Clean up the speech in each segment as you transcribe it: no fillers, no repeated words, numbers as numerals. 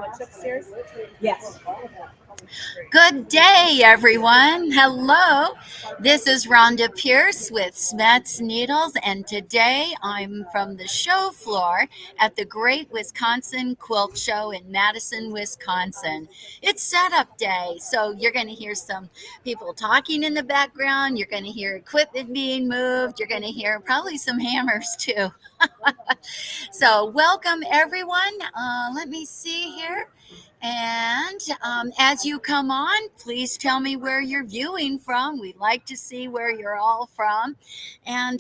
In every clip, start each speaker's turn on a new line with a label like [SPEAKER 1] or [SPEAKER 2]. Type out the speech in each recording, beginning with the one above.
[SPEAKER 1] much upstairs? Yes.
[SPEAKER 2] Good day, everyone. Hello. This is Rhonda Pierce with SCHMETZ Needles, and today I'm from the show floor at the Great Wisconsin Quilt Show in Madison, Wisconsin. It's setup day, so you're going to hear some people talking in the background. You're going to hear equipment being moved. You're going to hear probably some hammers too. So welcome, everyone. Let me see here. And as you come on, please tell me where you're viewing from. We'd like to see where you're all from. And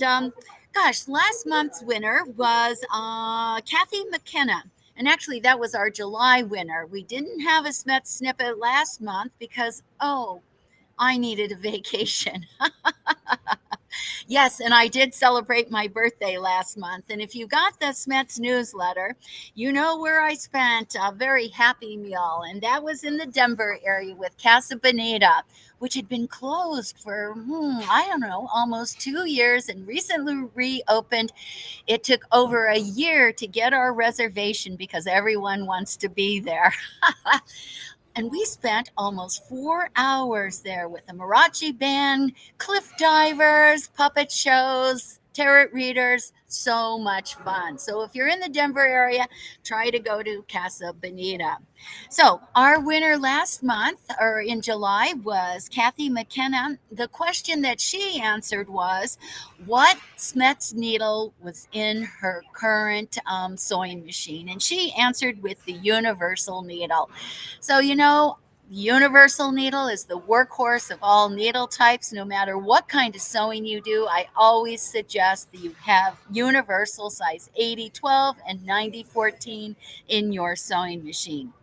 [SPEAKER 2] gosh, last month's winner was Kathy McKenna. And actually, that was our July winner. We didn't have a SCHMETZ snippet last month because, I needed a vacation. Yes, and I did celebrate my birthday last month. And if you got the SCHMETZ newsletter, you know where I spent a very happy meal. And that was in the Denver area with Casa Bonita, which had been closed for, almost 2 years and recently reopened. It took over a year to get our reservation because everyone wants to be there. And we spent almost 4 hours there with a mariachi band, cliff divers, puppet shows, tarot readers, so much fun. So if you're in the Denver area, try to go to Casa Bonita. So our winner last month, or in July, was Kathy McKenna. The question that she answered was, what SCHMETZ needle was in her current sewing machine? And she answered with the universal needle. So, universal needle is the workhorse of all needle types. No matter what kind of sewing you do, I always suggest that you have universal size 80-12 and 90-14 in your sewing machine.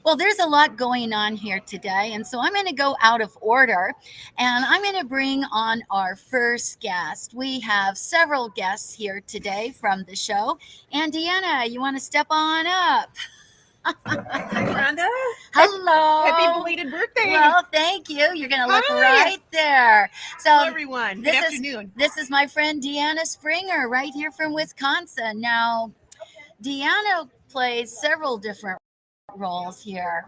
[SPEAKER 2] Well, there's a lot going on here today, and so I'm going to go out of order, and I'm going to bring on our first guest. We have several guests here today from the show, and Deanna, you want to step on up?
[SPEAKER 1] Rhonda?
[SPEAKER 2] Hello.
[SPEAKER 1] Happy belated birthday.
[SPEAKER 2] Well, thank you. You're going to look
[SPEAKER 1] Hi.
[SPEAKER 2] right there. So,
[SPEAKER 1] Hello, everyone. Good afternoon.
[SPEAKER 2] This is my friend Deanna Springer right here from Wisconsin. Now, Deanna plays several different roles here.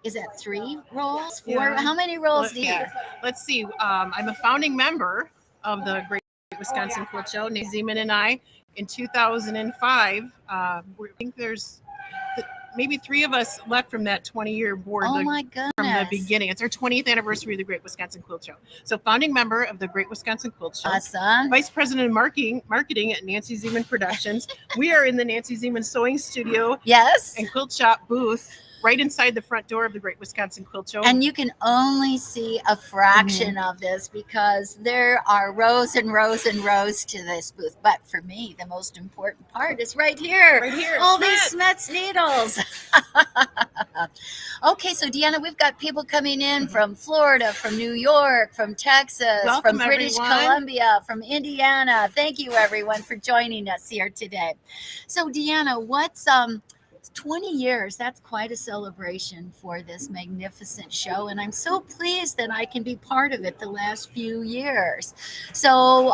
[SPEAKER 2] Is that 3 roles? 4?
[SPEAKER 1] Yeah.
[SPEAKER 2] How many roles do you have?
[SPEAKER 1] Let's see. I'm a founding member of the Great Wisconsin Quilt Show. Nancy Zeman and I, in 2005, I think there's maybe 3 of us left from that 20-year board.
[SPEAKER 2] Oh my goodness.
[SPEAKER 1] From the beginning. It's our 20th anniversary of the Great Wisconsin Quilt Show. So founding member of the Great Wisconsin Quilt Show.
[SPEAKER 2] Awesome.
[SPEAKER 1] Vice President of Marketing at Nancy Zeman Productions. We are in the Nancy Zeman Sewing Studio.
[SPEAKER 2] Yes.
[SPEAKER 1] And Quilt Shop booth right inside the front door of the Great Wisconsin Quilt Show.
[SPEAKER 2] And you can only see a fraction of this because there are rows and rows and rows to this booth. But for me, the most important part is right here.
[SPEAKER 1] Right here.
[SPEAKER 2] All these SCHMETZ needles. Okay, so Deanna, we've got people coming in from Florida, from New York, from Texas,
[SPEAKER 1] Welcome,
[SPEAKER 2] from British
[SPEAKER 1] everyone.
[SPEAKER 2] Columbia, from Indiana. Thank you, everyone, for joining us here today. So, Deanna, what's 20 years, that's quite a celebration for this magnificent show, and I'm so pleased that I can be part of it the last few years. So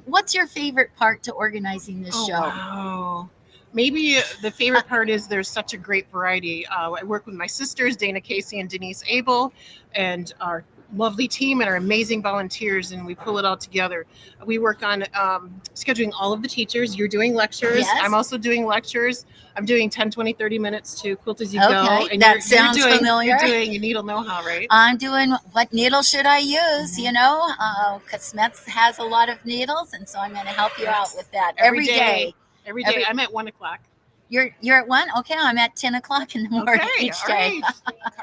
[SPEAKER 2] what's your favorite part to organizing this show?
[SPEAKER 1] Wow. Maybe the favorite part is there's such a great variety. I work with my sisters, Dana Casey and Denise Abel, and our lovely team and our amazing volunteers, and we pull it all together. We work on scheduling all of the teachers. You're doing lectures.
[SPEAKER 2] Yes.
[SPEAKER 1] I'm also doing lectures. I'm doing 10, 20, 30 minutes to Quilt As You
[SPEAKER 2] Okay,
[SPEAKER 1] Go. And
[SPEAKER 2] that sounds familiar.
[SPEAKER 1] You're doing your needle know-how, right?
[SPEAKER 2] I'm doing what needle should I use, because SCHMETZ has a lot of needles, and so I'm going to help you out with that every day.
[SPEAKER 1] Every day. I'm at 1 o'clock.
[SPEAKER 2] You're at 1? Okay, I'm at 10 o'clock in the morning each day.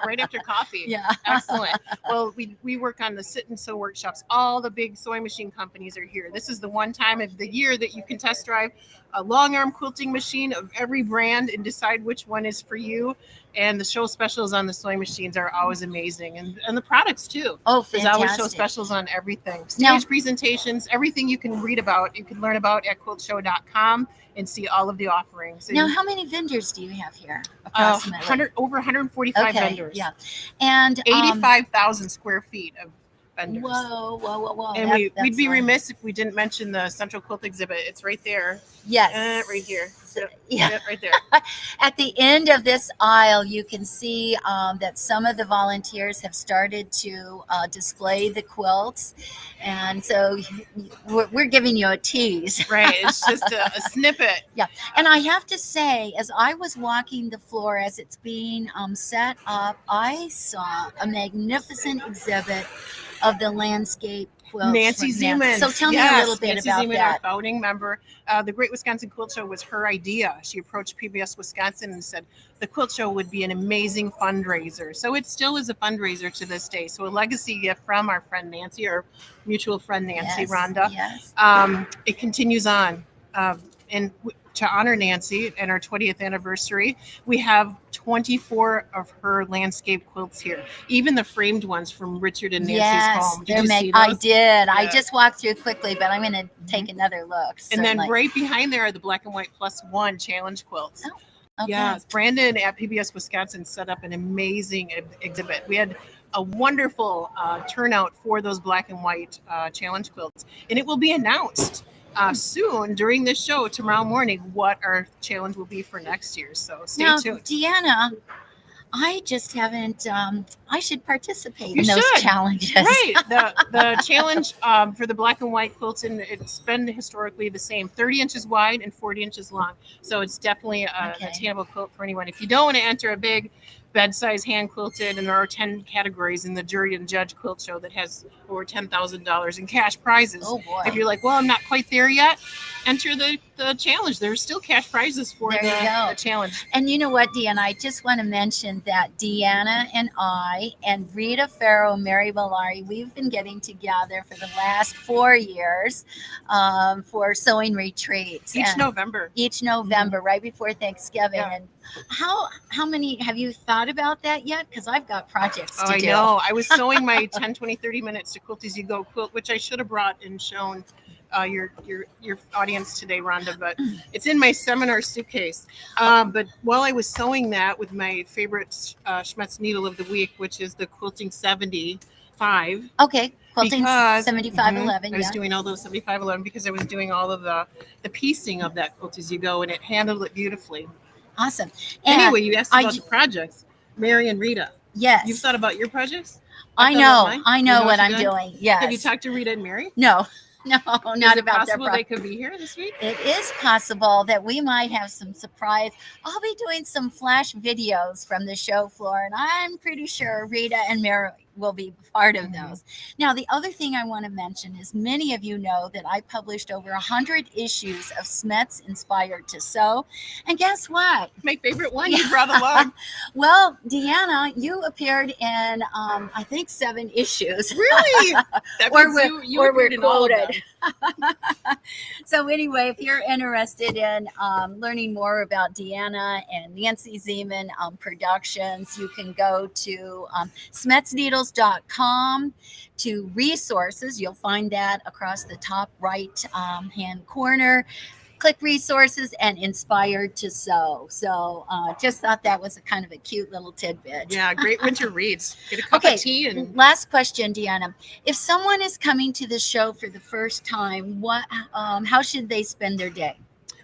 [SPEAKER 1] Right after coffee.
[SPEAKER 2] Yeah.
[SPEAKER 1] Excellent. Well, we work on the sit and sew workshops. All the big sewing machine companies are here. This is the one time of the year that you can test drive a long arm quilting machine of every brand and decide which one is for you. And the show specials on the sewing machines are always amazing. And the products too.
[SPEAKER 2] Oh,
[SPEAKER 1] There's
[SPEAKER 2] fantastic.
[SPEAKER 1] always show specials on everything.
[SPEAKER 2] Now-
[SPEAKER 1] Stage presentations, everything you can read about, you can learn about at quiltshow.com and see all of the offerings.
[SPEAKER 2] Now, how many vendors do you have here, approximately?
[SPEAKER 1] Over 145 vendors.
[SPEAKER 2] Yeah. And
[SPEAKER 1] 85,000 square feet of vendors.
[SPEAKER 2] Whoa.
[SPEAKER 1] And we'd be remiss if we didn't mention the Central Quilt exhibit. It's right there.
[SPEAKER 2] Yes.
[SPEAKER 1] Right here.
[SPEAKER 2] Yeah.
[SPEAKER 1] Right there.
[SPEAKER 2] At the end of this aisle, you can see that some of the volunteers have started to display the quilts. And so we're giving you a tease.
[SPEAKER 1] Right. It's just a snippet.
[SPEAKER 2] Yeah. And I have to say, as I was walking the floor as it's being set up, I saw a magnificent exhibit of the landscape quilts.
[SPEAKER 1] Nancy Zeman.
[SPEAKER 2] So tell me a little bit
[SPEAKER 1] Nancy
[SPEAKER 2] about
[SPEAKER 1] Zeman,
[SPEAKER 2] that.
[SPEAKER 1] our founding member. The Great Wisconsin Quilt Show was her idea. She approached PBS Wisconsin and said the quilt show would be an amazing fundraiser. So it still is a fundraiser to this day. So a legacy gift from our friend Nancy, our mutual friend Nancy,
[SPEAKER 2] Yes,
[SPEAKER 1] Rhonda.
[SPEAKER 2] yes.
[SPEAKER 1] It continues on. And to honor Nancy and our 20th anniversary, we have 24 of her landscape quilts here. Even the framed ones from Richard and Nancy's home. Did you see those?
[SPEAKER 2] I did. I
[SPEAKER 1] Yeah.
[SPEAKER 2] just walked through quickly, but I'm going to take another look.
[SPEAKER 1] And then
[SPEAKER 2] certainly.
[SPEAKER 1] right behind there are the black and white +1 challenge quilts.
[SPEAKER 2] Okay.
[SPEAKER 1] Yes, Brandon at PBS Wisconsin set up an amazing exhibit. We had a wonderful turnout for those black and white challenge quilts, and it will be announced soon during this show tomorrow morning what our challenge will be for next year. So stay
[SPEAKER 2] Now,
[SPEAKER 1] tuned.
[SPEAKER 2] Deanna, I just haven't. I should participate
[SPEAKER 1] You
[SPEAKER 2] in those
[SPEAKER 1] should.
[SPEAKER 2] challenges.
[SPEAKER 1] Right, the challenge for the black and white quilts, and it's been historically the same, 30 inches wide and 40 inches long. So it's definitely an
[SPEAKER 2] Okay.
[SPEAKER 1] attainable quilt for anyone. If you don't want to enter a big bed size hand quilted, and there are 10 categories in the jury and judge quilt show that has over $10,000 in cash prizes.
[SPEAKER 2] Oh boy.
[SPEAKER 1] If you're like, well, I'm not quite there yet, enter the challenge. There's still cash prizes for
[SPEAKER 2] There you go.
[SPEAKER 1] the challenge.
[SPEAKER 2] And you know what, Deanna? I just want to mention that Deanna and I and Rita Farrow, Mary Bellari, we've been getting together for the last 4 years for sewing retreats.
[SPEAKER 1] Each
[SPEAKER 2] And
[SPEAKER 1] November.
[SPEAKER 2] Each November, right before Thanksgiving.
[SPEAKER 1] Yeah.
[SPEAKER 2] And how many have you thought about that yet? Because I've got projects to
[SPEAKER 1] I
[SPEAKER 2] do.
[SPEAKER 1] know. I was sewing my 10, 20, 30 minutes to Quilt As You Go quilt, which I should have brought and shown your audience today, Rhonda, but it's in my seminar suitcase. But while I was sewing that with my favorite SCHMETZ needle of the week, which is the Quilting 75.
[SPEAKER 2] Okay, quilting
[SPEAKER 1] Because
[SPEAKER 2] 7511.
[SPEAKER 1] I was
[SPEAKER 2] Yeah.
[SPEAKER 1] doing all those 7511 because I was doing all of the piecing of that Quilt As You Go, and it handled it beautifully.
[SPEAKER 2] Awesome. And
[SPEAKER 1] Anyway, you asked
[SPEAKER 2] I
[SPEAKER 1] about
[SPEAKER 2] j-
[SPEAKER 1] the projects. Mary and Rita,
[SPEAKER 2] yes,
[SPEAKER 1] you've thought about your projects?
[SPEAKER 2] I
[SPEAKER 1] I've thought
[SPEAKER 2] know.
[SPEAKER 1] about mine.
[SPEAKER 2] I
[SPEAKER 1] You
[SPEAKER 2] know what
[SPEAKER 1] you're
[SPEAKER 2] I'm doing.
[SPEAKER 1] Have you
[SPEAKER 2] Yes.
[SPEAKER 1] talked to Rita and Mary?
[SPEAKER 2] No, not
[SPEAKER 1] Is
[SPEAKER 2] about
[SPEAKER 1] it
[SPEAKER 2] their
[SPEAKER 1] possible
[SPEAKER 2] project.
[SPEAKER 1] they could be here this week?
[SPEAKER 2] It is possible that we might have some surprise. I'll be doing some flash videos from the show floor, and I'm pretty sure Rita and Mary will be part of
[SPEAKER 1] Mhm.
[SPEAKER 2] those. Now, the other thing I want to mention is many of you know that I published over 100 issues of SCHMETZ Inspired to Sew. And guess what?
[SPEAKER 1] My favorite one you brought along.
[SPEAKER 2] Well, Deanna, you appeared in, I think, 7 issues.
[SPEAKER 1] Really? That
[SPEAKER 2] Or
[SPEAKER 1] means
[SPEAKER 2] we're-
[SPEAKER 1] you
[SPEAKER 2] or we're
[SPEAKER 1] appeared in all of
[SPEAKER 2] quoted.
[SPEAKER 1] them.
[SPEAKER 2] So anyway, if you're interested in learning more about Deanna and Nancy Zeman productions, you can go to SCHMETZneedles.com to resources. You'll find that across the top right hand corner. Click resources and inspired to sew. So just thought that was a kind of a cute little tidbit.
[SPEAKER 1] Yeah, great winter reads. Get a cup
[SPEAKER 2] Okay,
[SPEAKER 1] of tea and
[SPEAKER 2] last question, Deanna. If someone is coming to the show for the first time, how should they spend their day?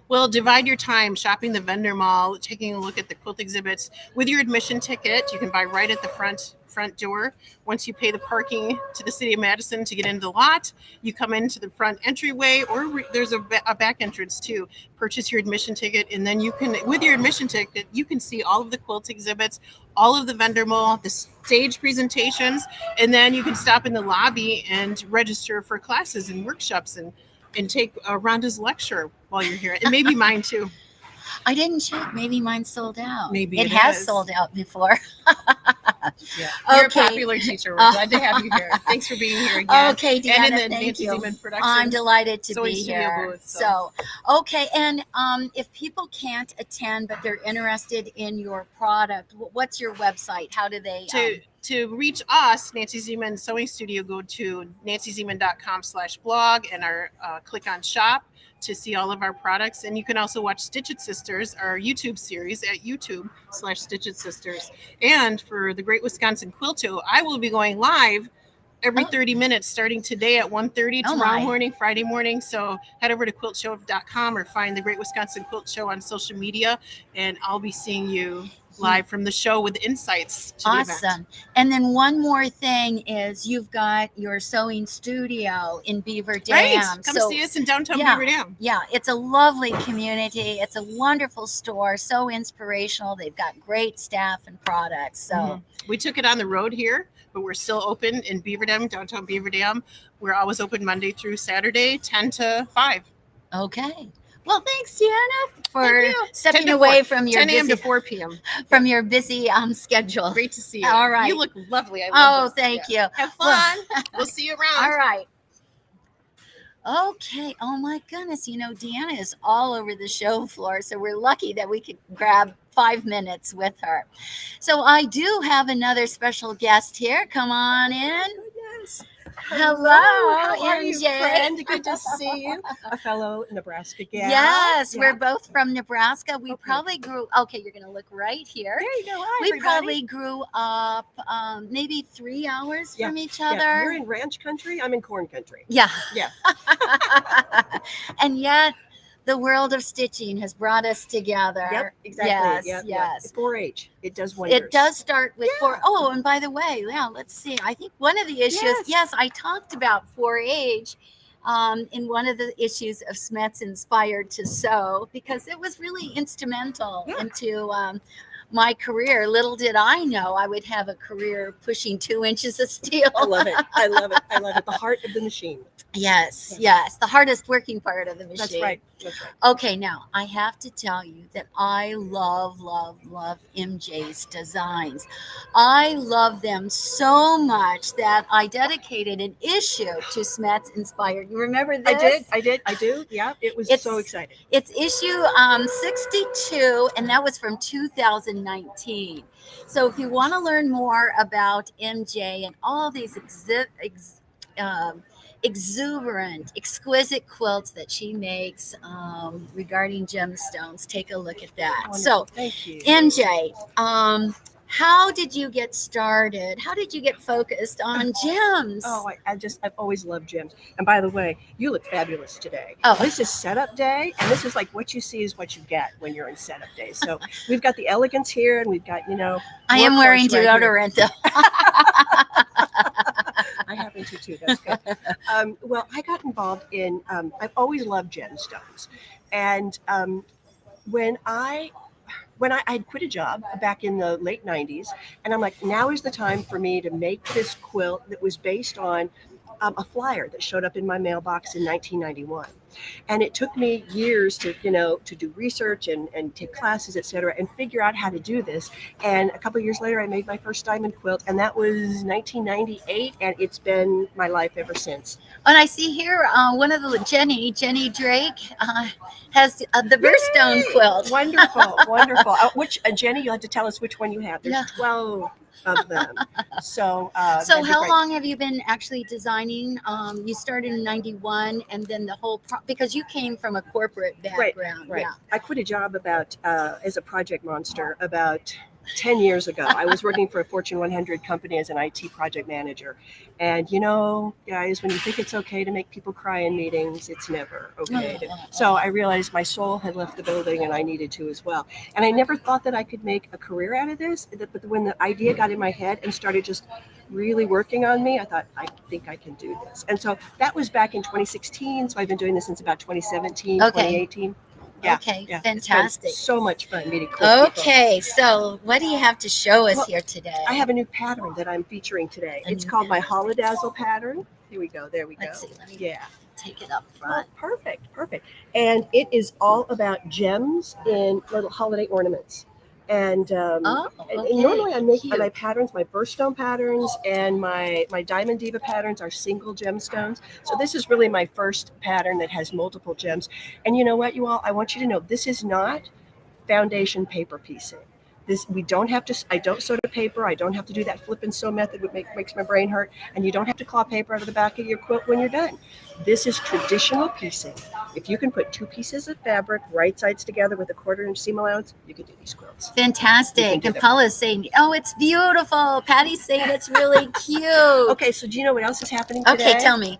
[SPEAKER 1] well, divide your time shopping the vendor mall, taking a look at the quilt exhibits with your admission ticket. You can buy right at the front door. Once you pay the parking to the city of Madison to get into the lot, you come into the front entryway, or there's a back entrance too. Purchase your admission ticket, and then you can, with your admission ticket, you can see all of the quilt exhibits, all of the vendor mall, the stage presentations, and then you can stop in the lobby and register for classes and workshops and take Rhonda's lecture while you're here, and maybe mine too.
[SPEAKER 2] I didn't check. Maybe mine's sold out.
[SPEAKER 1] Maybe
[SPEAKER 2] it
[SPEAKER 1] it
[SPEAKER 2] has
[SPEAKER 1] is.
[SPEAKER 2] sold out before.
[SPEAKER 1] Yeah. You're
[SPEAKER 2] Okay.
[SPEAKER 1] a popular teacher. We're glad to have you here. Thanks for being here again.
[SPEAKER 2] Okay, Deanna,
[SPEAKER 1] and in the
[SPEAKER 2] thank
[SPEAKER 1] Nancy
[SPEAKER 2] you.
[SPEAKER 1] Zeman production.
[SPEAKER 2] I'm delighted to
[SPEAKER 1] Sewing
[SPEAKER 2] be
[SPEAKER 1] studio
[SPEAKER 2] here.
[SPEAKER 1] booth,
[SPEAKER 2] So, okay, and if people can't attend but they're interested in your product, what's your website? How do they?
[SPEAKER 1] To reach us, Nancy Zeman Sewing Studio, go to nancyzeman.com/blog and click on shop to see all of our products. And you can also watch Stitch It Sisters, our YouTube series at YouTube/Stitch It Sisters. And for the Great Wisconsin Quilt Show, I will be going live every
[SPEAKER 2] Oh.
[SPEAKER 1] 30 minutes starting today at 1:30,
[SPEAKER 2] Oh,
[SPEAKER 1] tomorrow
[SPEAKER 2] my.
[SPEAKER 1] morning, Friday morning. So head over to quiltshow.com or find the Great Wisconsin Quilt Show on social media, and I'll be seeing you live from the show with insights to the event.
[SPEAKER 2] Awesome. And then one more thing is you've got your sewing studio in Beaver Dam.
[SPEAKER 1] Right. Come see us in downtown
[SPEAKER 2] yeah,
[SPEAKER 1] Beaver Dam.
[SPEAKER 2] Yeah, it's a lovely community. It's a wonderful store, so inspirational. They've got great staff and products. So
[SPEAKER 1] we took it on the road here, but we're still open in Beaver Dam, downtown Beaver Dam. We're always open Monday through Saturday, 10 to 5.
[SPEAKER 2] Okay. Well, thanks, Deanna, for
[SPEAKER 1] Thank you. 10
[SPEAKER 2] stepping
[SPEAKER 1] to
[SPEAKER 2] away
[SPEAKER 1] 4
[SPEAKER 2] from your
[SPEAKER 1] 10 a.m.
[SPEAKER 2] busy
[SPEAKER 1] to 4 p.m.
[SPEAKER 2] from your busy schedule.
[SPEAKER 1] Great to see you.
[SPEAKER 2] All right.
[SPEAKER 1] You look lovely. I love
[SPEAKER 2] Oh,
[SPEAKER 1] this.
[SPEAKER 2] thank you.
[SPEAKER 1] Have fun. We'll see you around.
[SPEAKER 2] All right. Okay. Oh my goodness. You know, Deanna is all over the show floor, so we're lucky that we could grab 5 minutes with her. So I do have another special guest here. Come on in.
[SPEAKER 3] Goodness.
[SPEAKER 2] Hello,
[SPEAKER 3] How are you,
[SPEAKER 2] MJ?
[SPEAKER 3] friend? Good to see you. A fellow Nebraska gal.
[SPEAKER 2] Yes,
[SPEAKER 3] Yeah.
[SPEAKER 2] we're both from Nebraska. We
[SPEAKER 3] Okay.
[SPEAKER 2] probably grew. Okay, you're going to look right here.
[SPEAKER 3] There you go. Hi,
[SPEAKER 2] We
[SPEAKER 3] everybody.
[SPEAKER 2] probably grew up maybe 3 hours
[SPEAKER 3] Yeah,
[SPEAKER 2] from each
[SPEAKER 3] Yeah,
[SPEAKER 2] other.
[SPEAKER 3] you're in ranch country. I'm in corn country.
[SPEAKER 2] Yeah.
[SPEAKER 3] Yeah.
[SPEAKER 2] And yet the world of stitching has brought us together.
[SPEAKER 3] Yep, exactly.
[SPEAKER 2] Yes,
[SPEAKER 3] Yep,
[SPEAKER 2] yes.
[SPEAKER 3] Yep. 4-H. It does wonders.
[SPEAKER 2] It does start with
[SPEAKER 3] Yeah.
[SPEAKER 2] 4. Oh, and by the way, yeah, let's see. I think one of the issues,
[SPEAKER 3] Yes.
[SPEAKER 2] I talked about 4-H in one of the issues of SCHMETZ Inspired to Sew, because it was really instrumental
[SPEAKER 3] Yeah.
[SPEAKER 2] into my career. Little did I know I would have a career pushing 2 inches of steel.
[SPEAKER 3] I love it. I love it. I love it. The heart of the machine.
[SPEAKER 2] Yes, yes, the hardest working part of the machine.
[SPEAKER 3] That's right. That's right.
[SPEAKER 2] Okay, now I have to tell you that I love MJ's designs. I love them so much that I dedicated an issue to SCHMETZ Inspired. You remember this?
[SPEAKER 3] I do. Yeah. It was so exciting.
[SPEAKER 2] It's issue 62, and that was from 2019. So if you want to learn more about MJ and all these exuberant, exquisite quilts that she makes regarding gemstones, take a look at that.
[SPEAKER 3] Wonderful.
[SPEAKER 2] So,
[SPEAKER 3] Thank you.
[SPEAKER 2] MJ, how did you get started? How did you get focused on gems?
[SPEAKER 3] Oh, I've always loved gems. And by the way, you look fabulous today.
[SPEAKER 2] Oh.
[SPEAKER 3] This is setup day, and this is like what you see is what you get when you're in setup day. So we've got the elegance here, and we've got,
[SPEAKER 2] I am wearing
[SPEAKER 3] workhorse right here.
[SPEAKER 2] deodorant though.
[SPEAKER 3] I happen to too. That's good. Well, I got involved in. I've always loved gemstones, and when I had quit a job back in the late 90s, and I'm like, now is the time for me to make this quilt that was based on a flyer that showed up in my mailbox in 1991. And it took me years to do research and take classes, et cetera, and figure out how to do this. And a couple of years later, I made my first diamond quilt, and that was 1998, and it's been my life ever since.
[SPEAKER 2] And I see here one of the Jenny Drake has the birthstone
[SPEAKER 3] Yay!
[SPEAKER 2] quilt.
[SPEAKER 3] Wonderful, wonderful. Jenny, you'll have to tell us which one you have. There's
[SPEAKER 2] Yeah.
[SPEAKER 3] 12 of them. So,
[SPEAKER 2] So how long have you been actually designing? You started in 91, and then the whole because you came from a corporate background.
[SPEAKER 3] Right.
[SPEAKER 2] Yeah.
[SPEAKER 3] I quit a job as a project monster about 10 years ago. I was working for a Fortune 100 company as an IT project manager. And guys, when you think it's okay to make people cry in meetings, it's never okay. So I realized my soul had left the building, and I needed to as well. And I never thought that I could make a career out of this. But when the idea got in my head and started just really working on me, I thought, I think I can do this. And so that was back in 2016. So I've been doing this since about 2017,
[SPEAKER 2] Okay.
[SPEAKER 3] 2018. Yeah,
[SPEAKER 2] Okay,
[SPEAKER 3] yeah.
[SPEAKER 2] fantastic.
[SPEAKER 3] It's been so much fun meeting cool people.
[SPEAKER 2] Okay, so what do you have to show us
[SPEAKER 3] Well,
[SPEAKER 2] here today?
[SPEAKER 3] I have a new pattern that I'm featuring today.
[SPEAKER 2] A
[SPEAKER 3] It's
[SPEAKER 2] new
[SPEAKER 3] called my Holodazzle pattern. Here we go. There we go.
[SPEAKER 2] Let's see. Let me
[SPEAKER 3] Yeah.
[SPEAKER 2] take it up
[SPEAKER 3] Oh,
[SPEAKER 2] front.
[SPEAKER 3] perfect. And it is all about gems in little holiday ornaments. And,
[SPEAKER 2] Oh,
[SPEAKER 3] and
[SPEAKER 2] okay.
[SPEAKER 3] normally I make
[SPEAKER 2] Cute.
[SPEAKER 3] my patterns, my birthstone patterns and my Diamond Diva patterns are single gemstones. So this is really my first pattern that has multiple gems. And you know what, you all, I want you to know this is not foundation paper piecing. We don't have to. I don't sew to paper. I don't have to do that flip and sew method, which makes my brain hurt. And you don't have to claw paper out of the back of your quilt when you're done. This is traditional piecing. If you can put 2 pieces of fabric right sides together with a 1/4-inch seam allowance, you can do these quilts.
[SPEAKER 2] Fantastic. And Paula's saying, "Oh, it's beautiful." Patty's saying it's really cute.
[SPEAKER 3] Okay, so do you know what else is happening today?
[SPEAKER 2] Okay, tell me.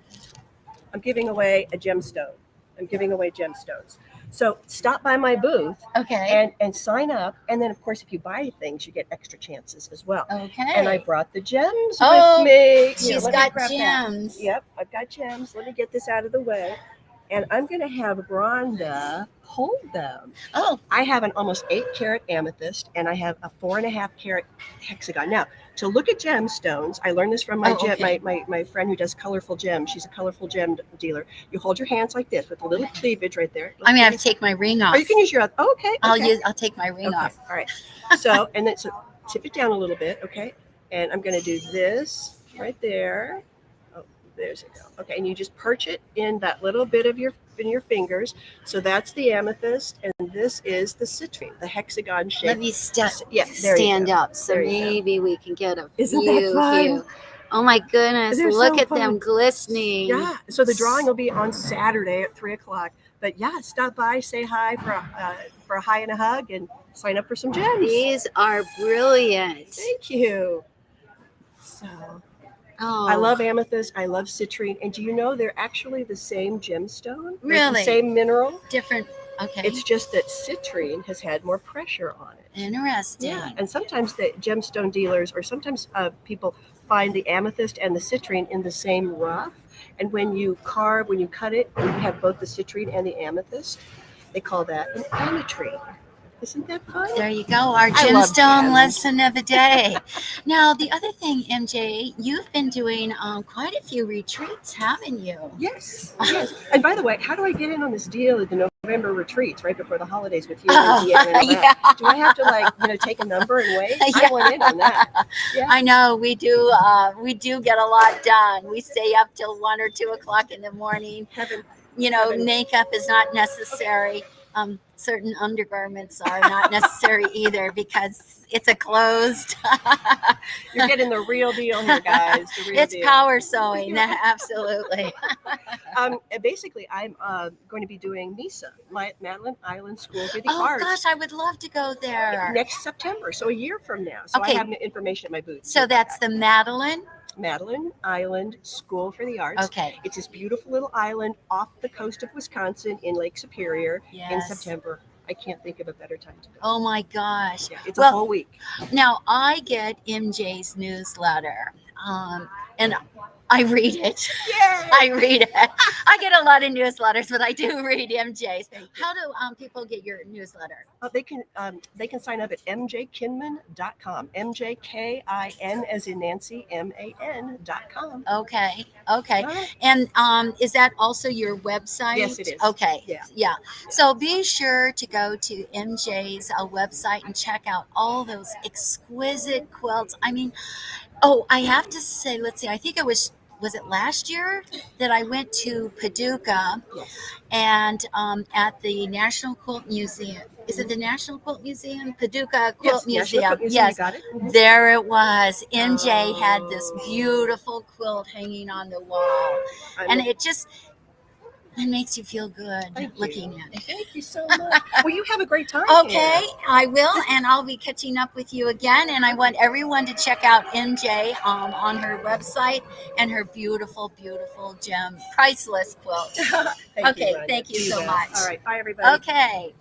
[SPEAKER 3] I'm giving away a gemstone. I'm giving away gemstones. So stop by my booth
[SPEAKER 2] Okay.
[SPEAKER 3] and sign up. And then, of course, if you buy things, you get extra chances as well.
[SPEAKER 2] Okay.
[SPEAKER 3] And I brought the gems
[SPEAKER 2] Oh,
[SPEAKER 3] with me.
[SPEAKER 2] she's
[SPEAKER 3] Let me
[SPEAKER 2] got
[SPEAKER 3] grab that.
[SPEAKER 2] gems.
[SPEAKER 3] Yep, I've got gems. Let me get this out of the way. And I'm going to have Rhonda hold them.
[SPEAKER 2] Oh,
[SPEAKER 3] I have an almost 8-carat amethyst, and I have a 4.5-carat hexagon. Now, to look at gemstones, I learned this from my my friend who does colorful gems. She's a colorful gem dealer. You hold your hands like this with a little cleavage right there.
[SPEAKER 2] I'm gonna have to take my ring off.
[SPEAKER 3] Or you can use your other. Oh, okay.
[SPEAKER 2] I'll take my ring
[SPEAKER 3] Okay.
[SPEAKER 2] off.
[SPEAKER 3] All right. So and then tip it down a little bit, okay? And I'm going to do this right there. Oh, there's it go. Okay, and you just perch it in that little bit of your fingers. So that's the amethyst, and this is the citrine, the hexagon shape.
[SPEAKER 2] Let me
[SPEAKER 3] stand
[SPEAKER 2] up so
[SPEAKER 3] There you go.
[SPEAKER 2] maybe we can get a
[SPEAKER 3] Isn't that
[SPEAKER 2] view
[SPEAKER 3] fun?
[SPEAKER 2] here. Oh my goodness!
[SPEAKER 3] They're
[SPEAKER 2] Look
[SPEAKER 3] so
[SPEAKER 2] at
[SPEAKER 3] fun.
[SPEAKER 2] them glistening.
[SPEAKER 3] Yeah. So the drawing will be on Saturday at 3:00. But yeah, stop by, say hi for a hi and a hug, and sign up for some gems.
[SPEAKER 2] These are brilliant.
[SPEAKER 3] Thank you. So
[SPEAKER 2] Oh,
[SPEAKER 3] I love amethyst. I love citrine. And do you know they're actually the same gemstone? They're
[SPEAKER 2] Really?
[SPEAKER 3] the same mineral.
[SPEAKER 2] different. Okay.
[SPEAKER 3] It's just that citrine has had more pressure on it.
[SPEAKER 2] Interesting.
[SPEAKER 3] Yeah. And sometimes the gemstone dealers, or sometimes people find the amethyst and the citrine in the same rough. And when you cut it, you have both the citrine and the amethyst. They call that an ametrine. Isn't that fun?
[SPEAKER 2] There you go, our
[SPEAKER 3] I love
[SPEAKER 2] gemstone
[SPEAKER 3] gems.
[SPEAKER 2] lesson of the day. Now, the other thing, MJ, you've been doing quite a few retreats, haven't you?
[SPEAKER 3] Yes. Yes. And by the way, how do I get in on this deal at the November retreats right before the holidays with you and Deanna and all that?
[SPEAKER 2] Yeah.
[SPEAKER 3] Do I have to take a number and wait? I want in on that. Yeah.
[SPEAKER 2] I know we do. We do get a lot done. We stay up till 1 or 2 o'clock in the morning.
[SPEAKER 3] Heaven.
[SPEAKER 2] Makeup is not necessary. Certain undergarments are not necessary either because it's a closed.
[SPEAKER 3] You're getting the real deal here, guys. The real
[SPEAKER 2] It's
[SPEAKER 3] deal.
[SPEAKER 2] power sewing. Absolutely.
[SPEAKER 3] Basically, I'm going to be doing MISA, Madeline Island School for the
[SPEAKER 2] Oh
[SPEAKER 3] Arts.
[SPEAKER 2] gosh, I would love to go there.
[SPEAKER 3] Next September, so a year from now. So
[SPEAKER 2] Okay.
[SPEAKER 3] I have information at my booth.
[SPEAKER 2] So that's the Madeline.
[SPEAKER 3] Madeline Island School for the Arts.
[SPEAKER 2] Okay.
[SPEAKER 3] It's this beautiful little island off the coast of Wisconsin in Lake Superior in
[SPEAKER 2] Yes.
[SPEAKER 3] September. I can't think of a better time to go.
[SPEAKER 2] Oh my gosh.
[SPEAKER 3] Yeah, it's
[SPEAKER 2] Well,
[SPEAKER 3] a whole week.
[SPEAKER 2] Now I get MJ's newsletter, and I read it.
[SPEAKER 3] Yay!
[SPEAKER 2] I read it. I get a lot of newsletters, but I do read MJ's. How do people get your newsletter?
[SPEAKER 3] They can sign up at mjkinman.com. MJKIN as in Nancy, MAN.com.
[SPEAKER 2] Okay.
[SPEAKER 3] Right.
[SPEAKER 2] And is that also your website?
[SPEAKER 3] Yes, it is.
[SPEAKER 2] Okay.
[SPEAKER 3] Yeah.
[SPEAKER 2] So be sure to go to MJ's website and check out all those exquisite quilts. I mean, I have to say, let's see, I think it was it last year that I went to Paducah
[SPEAKER 3] Yes.
[SPEAKER 2] and at the National Quilt Museum. Is it the National Quilt Museum? Paducah Quilt
[SPEAKER 3] Yes,
[SPEAKER 2] Museum.
[SPEAKER 3] National Quilt Museum,
[SPEAKER 2] Yes.
[SPEAKER 3] you got it. Mhm.
[SPEAKER 2] There it was. MJ
[SPEAKER 3] Oh.
[SPEAKER 2] had this beautiful quilt hanging on the wall. And it makes you feel good
[SPEAKER 3] Thank
[SPEAKER 2] looking
[SPEAKER 3] you.
[SPEAKER 2] at it.
[SPEAKER 3] Thank you so much. Well, you have a great time.
[SPEAKER 2] Okay,
[SPEAKER 3] here.
[SPEAKER 2] I will, and I'll be catching up with you again. And I want everyone to check out MJ on her website and her beautiful, beautiful gem, priceless quilt. Okay,
[SPEAKER 3] Rhonda.
[SPEAKER 2] thank you so
[SPEAKER 3] bet.
[SPEAKER 2] much.
[SPEAKER 3] All right, bye everybody.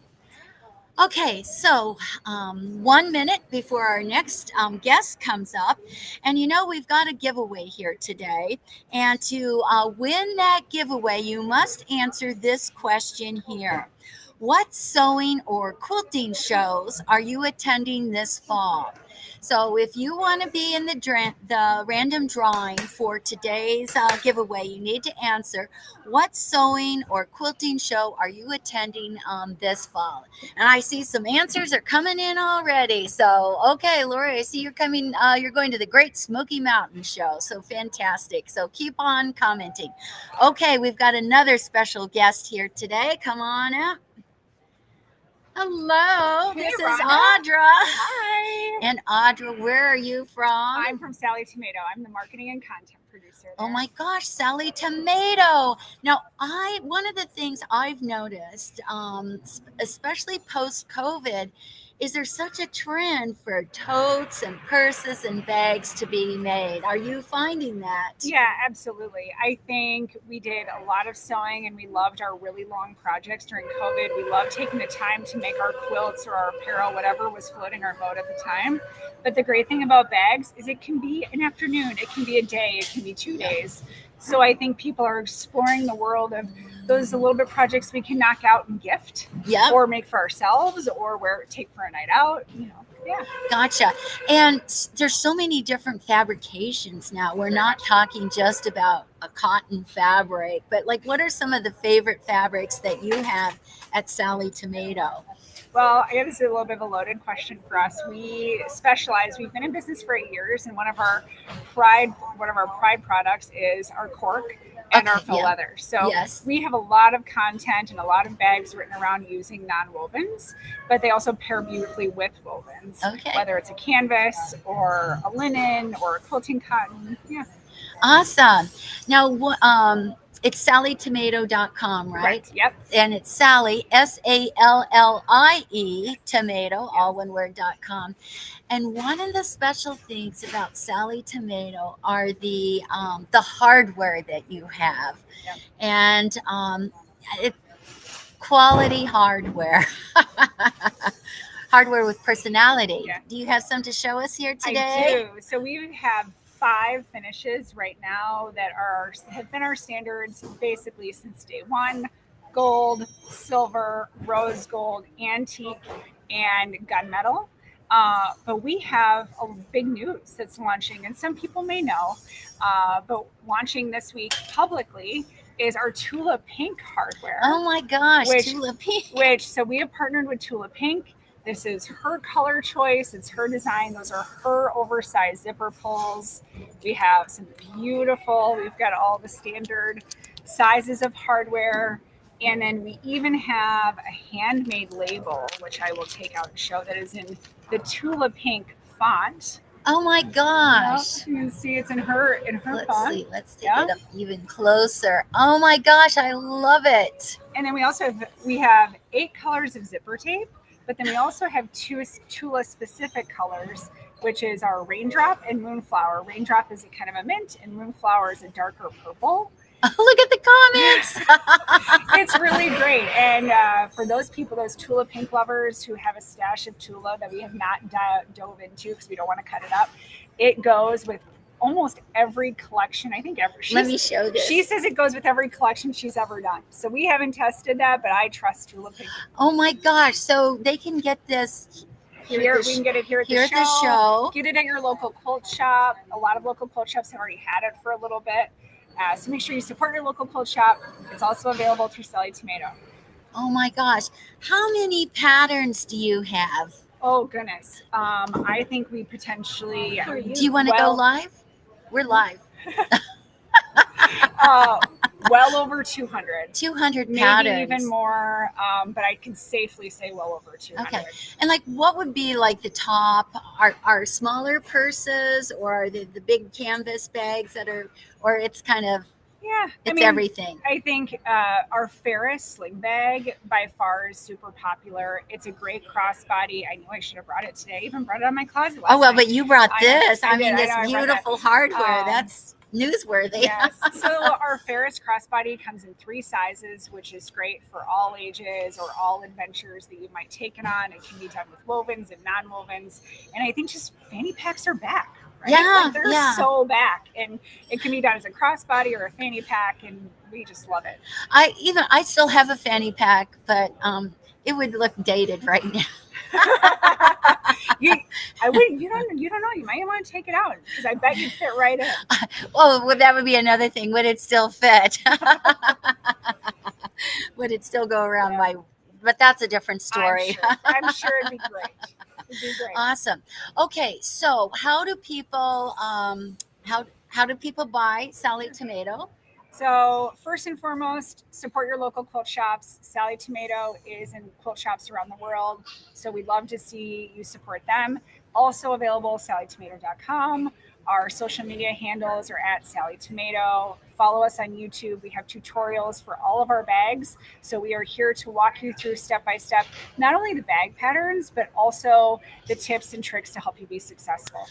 [SPEAKER 2] Okay, so 1 minute before our next guest comes up. And we've got a giveaway here today. And to win that giveaway, you must answer this question here. What sewing or quilting shows are you attending this fall? So if you want to be in the random drawing for today's giveaway, you need to answer, what sewing or quilting show are you attending this fall? And I see some answers are coming in already. So, okay, Lori, I see you're coming. You're going to the Great Smoky Mountain Show. So fantastic. So keep on commenting. Okay, we've got another special guest here today. Come on up. Hello,
[SPEAKER 4] Hey,
[SPEAKER 2] this is
[SPEAKER 4] Rhonda.
[SPEAKER 2] Audra.
[SPEAKER 4] Hi.
[SPEAKER 2] And Audra, where are you from?
[SPEAKER 4] I'm from Sally Tomato. I'm the marketing and content producer.
[SPEAKER 2] Oh
[SPEAKER 4] there.
[SPEAKER 2] my gosh, Sally Tomato. Now, one of the things I've noticed, especially post COVID, is there's such a trend for totes and purses and bags to be made. Are you finding that?
[SPEAKER 4] Yeah, absolutely. I think we did a lot of sewing and we loved our really long projects during COVID. We loved taking the time to make our quilts or our apparel, whatever was floating our boat at the time. But the great thing about bags is it can be an afternoon, it can be a day, it can be 2 days. So I think people are exploring the world of those little bit projects we can knock out and gift,
[SPEAKER 2] Yep.
[SPEAKER 4] or make for ourselves, or take for a night out. Yeah.
[SPEAKER 2] Gotcha. And there's so many different fabrications now. We're not talking just about a cotton fabric, but like, what are some of the favorite fabrics that you have at Sally Tomato?
[SPEAKER 4] Well, I guess this is a little bit of a loaded question for us. We specialize. We've been in business for 8 years, and one of our pride products is our cork and our faux leather. So we have a lot of content and a lot of bags written around using non-wovens, but they also pair beautifully with wovens. Whether it's a canvas or a linen or a quilting cotton. Yeah.
[SPEAKER 2] Awesome. Now, it's sallytomato.com, right?
[SPEAKER 4] Correct. Yep.
[SPEAKER 2] And it's Sally, SALLIE, tomato, all one word.com. And one of the special things about Sally Tomato are the hardware that you have.
[SPEAKER 4] Yep.
[SPEAKER 2] And it's quality hardware. Hardware with personality.
[SPEAKER 4] Yeah.
[SPEAKER 2] Do you have some to show us here today?
[SPEAKER 4] I do. So we have 5 finishes right now that have been our standards basically since day one: gold, silver, rose gold, antique, and gunmetal. But we have a big news that's launching, and some people may know, but launching this week publicly is our Tula Pink hardware.
[SPEAKER 2] Oh my gosh, Tula Pink.
[SPEAKER 4] So we have partnered with Tula Pink. This is her color choice. It's her design. Those are her oversized zipper pulls. We have some beautiful, we've got all the standard sizes of hardware. And then we even have a handmade label, which I will take out and show, that is in the Tula Pink font.
[SPEAKER 2] Oh my gosh.
[SPEAKER 4] Yep, you can see it's in her
[SPEAKER 2] Let's
[SPEAKER 4] font.
[SPEAKER 2] see. Let's take it up even closer. Oh my gosh, I love it.
[SPEAKER 4] And then we have 8 colors of zipper tape. But then we also have 2 Tula specific colors, which is our Raindrop and Moonflower. Raindrop is a kind of a mint, and Moonflower is a darker purple.
[SPEAKER 2] Oh, look at the comments.
[SPEAKER 4] It's really great. And for those people, those Tula Pink lovers who have a stash of Tula that we have not dove into because we don't want to cut it up, it goes with almost every collection. I think
[SPEAKER 2] Let me show this.
[SPEAKER 4] She says it goes with every collection she's ever done. So we haven't tested that, but I trust Tula Pink.
[SPEAKER 2] Oh my gosh. So they can get this
[SPEAKER 4] here. We can get it here at the show. Get it at your local quilt shop. A lot of local quilt shops have already had it for a little bit. So make sure you support your local quilt shop. It's also available through Sally Tomato.
[SPEAKER 2] Oh my gosh. How many patterns do you have?
[SPEAKER 4] Oh goodness. I think we potentially.
[SPEAKER 2] Do you want to go live? We're live.
[SPEAKER 4] Well over 200.
[SPEAKER 2] 200
[SPEAKER 4] maybe
[SPEAKER 2] patterns.
[SPEAKER 4] Even more, but I can safely say well over 200.
[SPEAKER 2] Okay. And like, what would be like the top? Are smaller purses, or are the big canvas bags that are, or it's kind of, it's everything.
[SPEAKER 4] I think our Ferris sling bag by far is super popular. It's a great crossbody. I knew I should have brought it today. Even brought it out of my closet last night.
[SPEAKER 2] But you brought this.
[SPEAKER 4] I
[SPEAKER 2] mean,
[SPEAKER 4] did.
[SPEAKER 2] this beautiful hardware. That's newsworthy.
[SPEAKER 4] Yes. So our Ferris crossbody comes in 3 sizes, which is great for all ages or all adventures that you might take it on. It can be done with wovens and non-wovens. And I think just fanny packs are back. Right?
[SPEAKER 2] Yeah,
[SPEAKER 4] they're so back, and it can be done as a crossbody or a fanny pack, and we just love it.
[SPEAKER 2] I still have a fanny pack, but it would look dated right now.
[SPEAKER 4] You don't know. You might want to take it out because I bet you fit right in.
[SPEAKER 2] Well, that would be another thing. Would it still fit? Would it still go around my? But that's a different story.
[SPEAKER 4] I'm sure it'd be great.
[SPEAKER 2] Awesome. Okay, so how do people buy Sally Tomato?
[SPEAKER 4] So first and foremost, support your local quilt shops. Sally Tomato is in quilt shops around the world, so we'd love to see you support them. Also available, sallytomato.com. Our social media handles are at Sally Tomato. Follow us on YouTube. We have tutorials for all of our bags. So we are here to walk you through step by step, not only the bag patterns, but also the tips and tricks to help you be successful.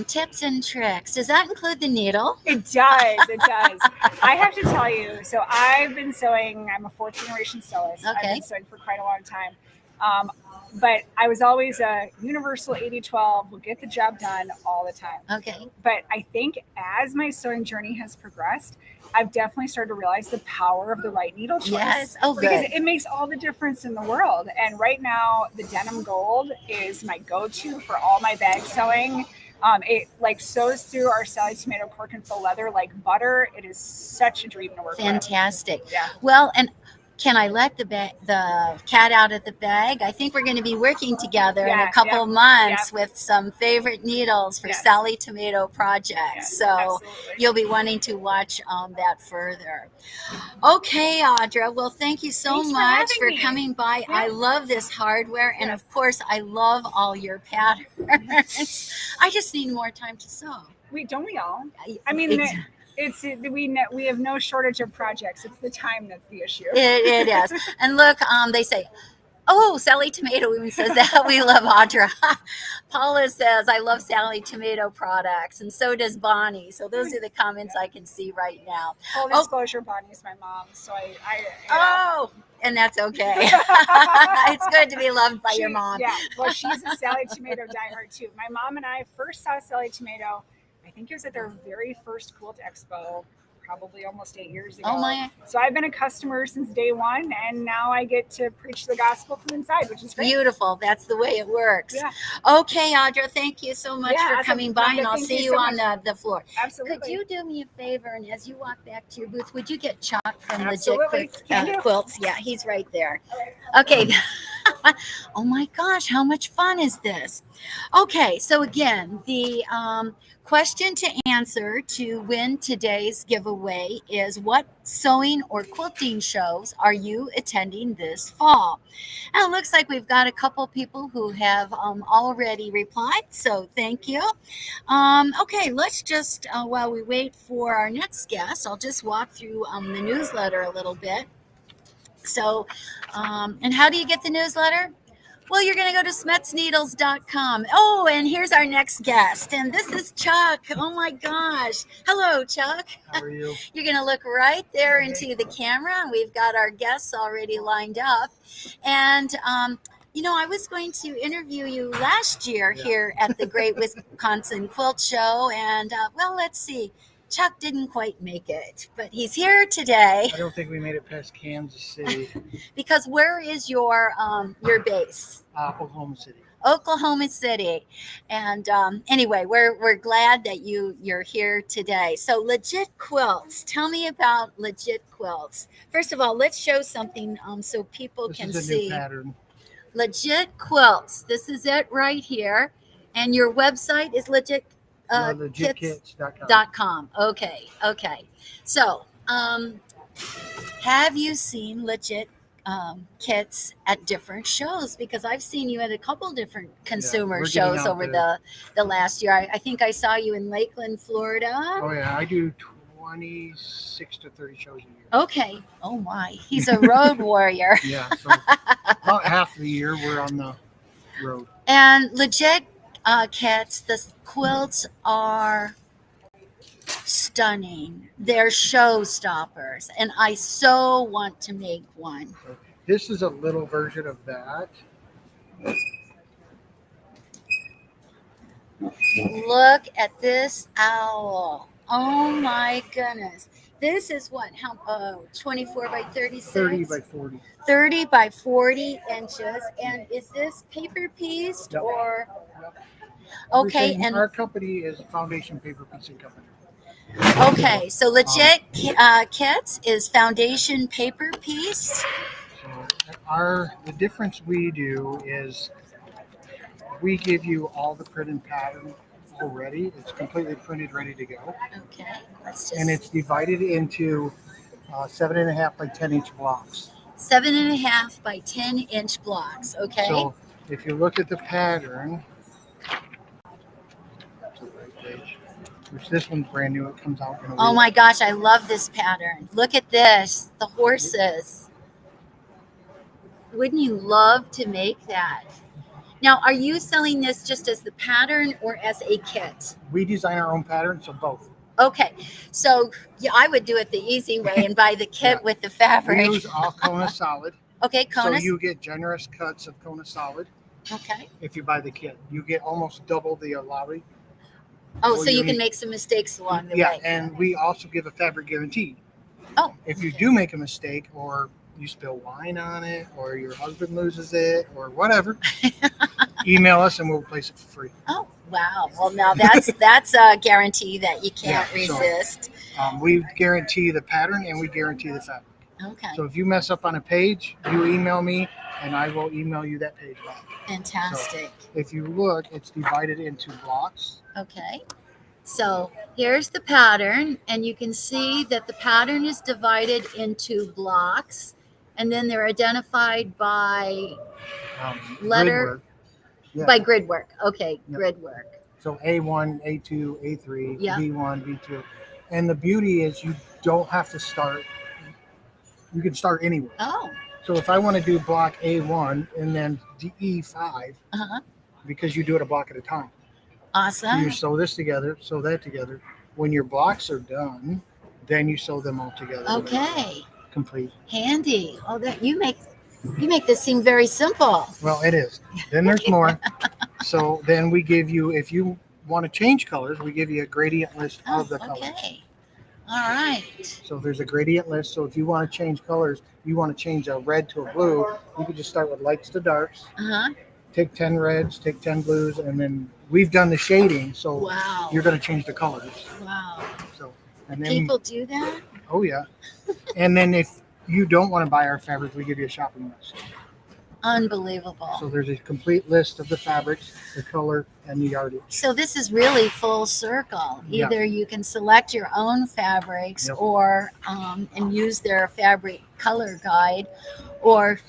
[SPEAKER 2] Tips and tricks. Does that include the needle?
[SPEAKER 4] It does. It does. I have to tell you, so I've been sewing. I'm a fourth generation sewist. I've
[SPEAKER 2] Okay.
[SPEAKER 4] been sewing for quite a long time. But I was always a universal 80-12, will get the job done all the time.
[SPEAKER 2] Okay.
[SPEAKER 4] But I think as my sewing journey has progressed, I've definitely started to realize the power of the right needle choice.
[SPEAKER 2] Yes. Oh,
[SPEAKER 4] Because
[SPEAKER 2] good.
[SPEAKER 4] it makes all the difference in the world. And right now, the denim gold is my go-to for all my bag sewing. It like sews through our Sally Tomato cork and faux leather like butter. It is such a dream to work with.
[SPEAKER 2] Fantastic.
[SPEAKER 4] Yeah.
[SPEAKER 2] Well, and can I let the cat out of the bag? I think we're going to be working together in
[SPEAKER 4] Yeah,
[SPEAKER 2] a couple
[SPEAKER 4] yeah,
[SPEAKER 2] of months with some favorite needles for
[SPEAKER 4] Yes.
[SPEAKER 2] Sally Tomato projects.
[SPEAKER 4] Yes,
[SPEAKER 2] So
[SPEAKER 4] absolutely.
[SPEAKER 2] you'll be wanting to watch that further. Okay, Audra. Well, thank you so
[SPEAKER 4] Thanks for
[SPEAKER 2] much
[SPEAKER 4] having
[SPEAKER 2] for
[SPEAKER 4] me.
[SPEAKER 2] coming by.
[SPEAKER 4] Yeah.
[SPEAKER 2] I love this hardware, and
[SPEAKER 4] Yes.
[SPEAKER 2] of course, I love all your patterns. I just need more time to sew.
[SPEAKER 4] Don't we all? I mean, we have no shortage of projects. It's the time that's the issue.
[SPEAKER 2] It is. And look, they say, oh, Sally Tomato even says that. We love Audra. Paula says, I love Sally Tomato products. And so does Bonnie. So those are the comments I can see right now.
[SPEAKER 4] Full disclosure, Bonnie's my mom, so I
[SPEAKER 2] Oh, and that's okay. It's good to be loved by your mom.
[SPEAKER 4] Yeah, well, she's a Sally Tomato diehard too. My mom and I first saw Sally Tomato, I think it was at their very first Quilt Expo, probably almost 8 years ago.
[SPEAKER 2] Oh my.
[SPEAKER 4] So I've been a customer since day one, and now I get to preach the gospel from inside, which is great.
[SPEAKER 2] Beautiful. That's the way it works.
[SPEAKER 4] Yeah.
[SPEAKER 2] Okay, Audra, thank you so much
[SPEAKER 4] Yeah,
[SPEAKER 2] for
[SPEAKER 4] awesome.
[SPEAKER 2] coming by,
[SPEAKER 4] Rhonda,
[SPEAKER 2] and I'll
[SPEAKER 4] thank
[SPEAKER 2] see
[SPEAKER 4] you
[SPEAKER 2] you
[SPEAKER 4] so
[SPEAKER 2] on the floor.
[SPEAKER 4] Absolutely.
[SPEAKER 2] Could you do me a favor, and as you walk back to your booth, would you get Chuck from
[SPEAKER 4] Absolutely.
[SPEAKER 2] Legit
[SPEAKER 4] Can do.
[SPEAKER 2] Quilts? Yeah, he's right there. Okay. Oh my gosh, how much fun is this? Okay, so again, the question to answer to win today's giveaway is, what sewing or quilting shows are you attending this fall? And it looks like we've got a couple people who have already replied, so thank you. Okay, let's just, while we wait for our next guest, I'll just walk through the newsletter a little bit. So, and how do you get the newsletter? Well, you're going to go to SCHMETZneedles.com. Oh, and here's our next guest. And this is Chuck. Oh, my gosh. Hello, Chuck.
[SPEAKER 5] How are you?
[SPEAKER 2] You're going to look right there into the camera. And we've got our guests already lined up. And, you know, I was going to interview you last year here at the Great Wisconsin Quilt Show. And, well, let's see. Chuck didn't quite make it, but he's here today.
[SPEAKER 5] I don't think we made it past Kansas City.
[SPEAKER 2] Because where is your base?
[SPEAKER 5] Oklahoma City.
[SPEAKER 2] Oklahoma City. And anyway, we're glad that you're here today. So Legit Quilts, tell me about Legit Quilts. First of all, let's show something so people
[SPEAKER 5] This
[SPEAKER 2] can
[SPEAKER 5] is a
[SPEAKER 2] see.
[SPEAKER 5] new pattern.
[SPEAKER 2] Legit Quilts. This is it right here. And your website is
[SPEAKER 5] LegitKits.com.
[SPEAKER 2] Okay. So, have you seen Legit kits at different shows? Because I've seen you at a couple different consumer
[SPEAKER 5] we're getting
[SPEAKER 2] shows
[SPEAKER 5] out
[SPEAKER 2] over
[SPEAKER 5] there.
[SPEAKER 2] the last year. I think I saw you in Lakeland, Florida.
[SPEAKER 5] Oh, yeah. I do 26 to 30 shows a year.
[SPEAKER 2] Okay. Oh my, he's a road warrior.
[SPEAKER 5] Yeah. So about half the year we're on the road.
[SPEAKER 2] And Legit kits, the quilts are stunning. They're showstoppers, and I so want to make one.
[SPEAKER 5] So this is a little version of that.
[SPEAKER 2] Look at this owl. Oh my goodness. This is what? How 24 by 36?
[SPEAKER 5] 30 by 40.
[SPEAKER 2] 30 by 40 inches. And is this paper pieced
[SPEAKER 5] Yep.
[SPEAKER 2] or? Okay,
[SPEAKER 5] Everything-
[SPEAKER 2] and
[SPEAKER 5] our company is Foundation Paper Piecing Company.
[SPEAKER 2] okay, so Legit kits is foundation paper piece.
[SPEAKER 5] So the difference we do is we give you all the print and pattern already. It's completely printed, ready to go.
[SPEAKER 2] Okay. Let's
[SPEAKER 5] And
[SPEAKER 2] just
[SPEAKER 5] it's divided into 7.5 by 10-inch blocks.
[SPEAKER 2] 7.5 by 10-inch blocks. Okay.
[SPEAKER 5] So if you look at the pattern, which this one's brand new, it comes out in a
[SPEAKER 2] Oh
[SPEAKER 5] week.
[SPEAKER 2] my gosh, I love this pattern. Look at this. The horses. Wouldn't you love to make that? Now, are you selling this just as the pattern or as a kit?
[SPEAKER 5] We design our own pattern, so both.
[SPEAKER 2] Okay, so yeah, I would do it the easy way and buy the kit
[SPEAKER 5] Yeah.
[SPEAKER 2] with the
[SPEAKER 5] We
[SPEAKER 2] fabric.
[SPEAKER 5] use all Kona solid,
[SPEAKER 2] Okay,
[SPEAKER 5] so
[SPEAKER 2] Conus.
[SPEAKER 5] you get generous cuts of Kona solid
[SPEAKER 2] Okay.
[SPEAKER 5] if you buy the kit. You get almost double the Alawi.
[SPEAKER 2] Oh,
[SPEAKER 5] Well,
[SPEAKER 2] so you
[SPEAKER 5] you
[SPEAKER 2] can
[SPEAKER 5] need-
[SPEAKER 2] make some mistakes along the
[SPEAKER 5] Yeah,
[SPEAKER 2] way.
[SPEAKER 5] and we also give a fabric guarantee.
[SPEAKER 2] Oh,
[SPEAKER 5] If you do make a mistake, or you spill wine on it, or your husband loses it, or whatever, email us and we'll replace it for free.
[SPEAKER 2] oh, wow. Well, now that's a guarantee that you can't
[SPEAKER 5] Yeah, so-
[SPEAKER 2] resist.
[SPEAKER 5] We guarantee the pattern and we guarantee the fabric.
[SPEAKER 2] Okay,
[SPEAKER 5] So if you mess up on a page, you email me and I will email you that page back.
[SPEAKER 2] fantastic.
[SPEAKER 5] If you look, it's divided into blocks.
[SPEAKER 2] Okay. So here's the pattern, and you can see that the pattern is divided into blocks, and then they're identified by Letter-
[SPEAKER 5] Grid work. Yeah.
[SPEAKER 2] by grid work. Okay,
[SPEAKER 5] Yep.
[SPEAKER 2] grid work.
[SPEAKER 5] So A1, A2, A3,
[SPEAKER 2] Yeah.
[SPEAKER 5] B1, B2. And the beauty is you don't have to start. You can start anywhere.
[SPEAKER 2] Oh,
[SPEAKER 5] So if I want to do block A1 and then E5,
[SPEAKER 2] uh-huh.
[SPEAKER 5] because you do it a block at a time. So
[SPEAKER 2] Awesome.
[SPEAKER 5] you sew this together, sew that together. When your blocks are done, then you sew them all together.
[SPEAKER 2] Okay,
[SPEAKER 5] Complete.
[SPEAKER 2] handy. Oh, that you make this seem very simple.
[SPEAKER 5] Well, it is. Then there's more. So then we give you, if you want to change colors, we give you a gradient list
[SPEAKER 2] Oh,
[SPEAKER 5] of the colors.
[SPEAKER 2] okay. All right.
[SPEAKER 5] So there's a gradient list. So if you want to change colors, you want to change a red to a blue, you can just start with lights to darks.
[SPEAKER 2] Uh-huh.
[SPEAKER 5] Take 10 reds, take 10 blues, and then we've done the shading. So
[SPEAKER 2] Wow.
[SPEAKER 5] you're going to change the colors.
[SPEAKER 2] Wow.
[SPEAKER 5] So, and then,
[SPEAKER 2] People do that?
[SPEAKER 5] oh yeah. And then if you don't want to buy our fabric, we give you a shopping list.
[SPEAKER 2] Unbelievable.
[SPEAKER 5] So there's a complete list of the fabrics, the color, and the yardage.
[SPEAKER 2] So this is really full circle.
[SPEAKER 5] Yeah.
[SPEAKER 2] Either you can select your own fabrics
[SPEAKER 5] Yep.
[SPEAKER 2] or and use their fabric color guide, or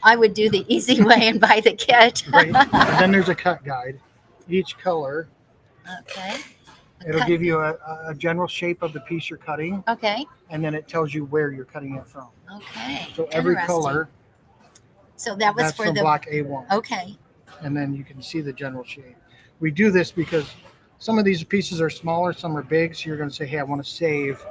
[SPEAKER 2] I would do the easy way and buy the kit.
[SPEAKER 5] Right? And then there's a cut guide. Each color,
[SPEAKER 2] Okay.
[SPEAKER 5] it'll
[SPEAKER 2] Cut-
[SPEAKER 5] give you a general shape of the piece you're cutting,
[SPEAKER 2] Okay.
[SPEAKER 5] and then it tells you where you're cutting it from.
[SPEAKER 2] Okay.
[SPEAKER 5] So every
[SPEAKER 2] Interesting.
[SPEAKER 5] color,
[SPEAKER 2] So that was
[SPEAKER 5] that's
[SPEAKER 2] for
[SPEAKER 5] from
[SPEAKER 2] the
[SPEAKER 5] block A1.
[SPEAKER 2] okay.
[SPEAKER 5] And then you can see the general shape. We do this because some of these pieces are smaller, some are big. So you're going to say, hey, I want to save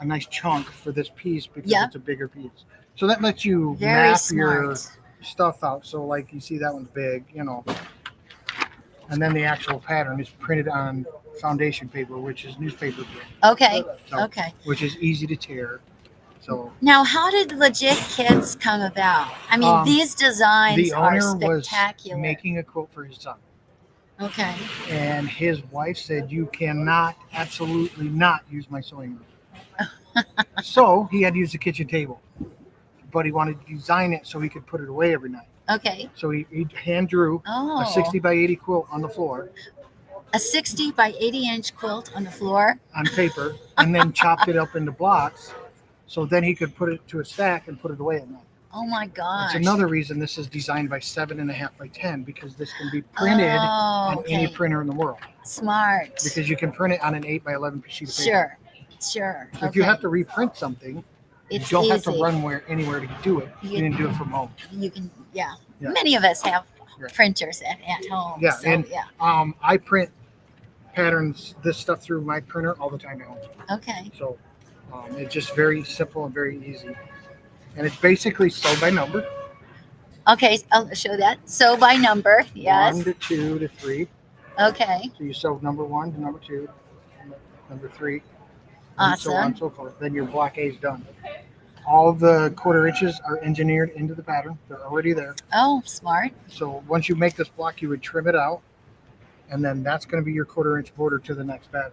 [SPEAKER 5] a nice chunk for this piece because
[SPEAKER 2] Yep.
[SPEAKER 5] it's a bigger piece. So that lets you
[SPEAKER 2] Very
[SPEAKER 5] map
[SPEAKER 2] smart.
[SPEAKER 5] your stuff out. So like you see that one's big, you know. And then the actual pattern is printed on foundation paper, which is newspaper print,
[SPEAKER 2] Okay.
[SPEAKER 5] So-
[SPEAKER 2] Okay.
[SPEAKER 5] which is easy to tear. So
[SPEAKER 2] Now, how did Legit Kits come about? I mean, these designs
[SPEAKER 5] the
[SPEAKER 2] are
[SPEAKER 5] owner was
[SPEAKER 2] spectacular.
[SPEAKER 5] making a quilt for his son.
[SPEAKER 2] Okay.
[SPEAKER 5] And his wife said, you cannot, absolutely not use my sewing room. So he had to use the kitchen table, but he wanted to design it so he could put it away every night.
[SPEAKER 2] Okay.
[SPEAKER 5] So he hand drew
[SPEAKER 2] Oh.
[SPEAKER 5] a 60 by 80 quilt on the floor
[SPEAKER 2] A 60 by 80-inch quilt on the floor.
[SPEAKER 5] on paper and then chopped it up into blocks. So then he could put it to a stack and put it away at night.
[SPEAKER 2] Oh my gosh.
[SPEAKER 5] That's another reason this is designed by 7.5 by 10, because this can be printed
[SPEAKER 2] Oh,
[SPEAKER 5] on any
[SPEAKER 2] okay.
[SPEAKER 5] printer in the world.
[SPEAKER 2] Smart.
[SPEAKER 5] Because you can print it on an 8 by 11 sheet of paper.
[SPEAKER 2] Sure. Sure.
[SPEAKER 5] So if you have to reprint something,
[SPEAKER 2] it's
[SPEAKER 5] you don't
[SPEAKER 2] easy.
[SPEAKER 5] have to run anywhere to do it. You can do it from home.
[SPEAKER 2] You can, yeah.
[SPEAKER 5] Yeah.
[SPEAKER 2] Many of us have
[SPEAKER 5] Right.
[SPEAKER 2] printers at home.
[SPEAKER 5] Yeah,
[SPEAKER 2] So,
[SPEAKER 5] and-
[SPEAKER 2] yeah.
[SPEAKER 5] I print patterns, this stuff through my printer all the time at home.
[SPEAKER 2] Okay.
[SPEAKER 5] So it's just very simple and very easy. And it's basically sewed by number.
[SPEAKER 2] Okay. I'll show that. So by number. Yes.
[SPEAKER 5] 1 to 2 to 3.
[SPEAKER 2] Okay.
[SPEAKER 5] So you sew number 1 to number 2, number 3, and so on
[SPEAKER 2] Awesome.
[SPEAKER 5] and so forth. Then your block A is done. All of the quarter inches are engineered into the pattern. They're already there.
[SPEAKER 2] Oh, smart.
[SPEAKER 5] So once you make this block, you would trim it out, and then that's going to be your quarter inch border to the next block.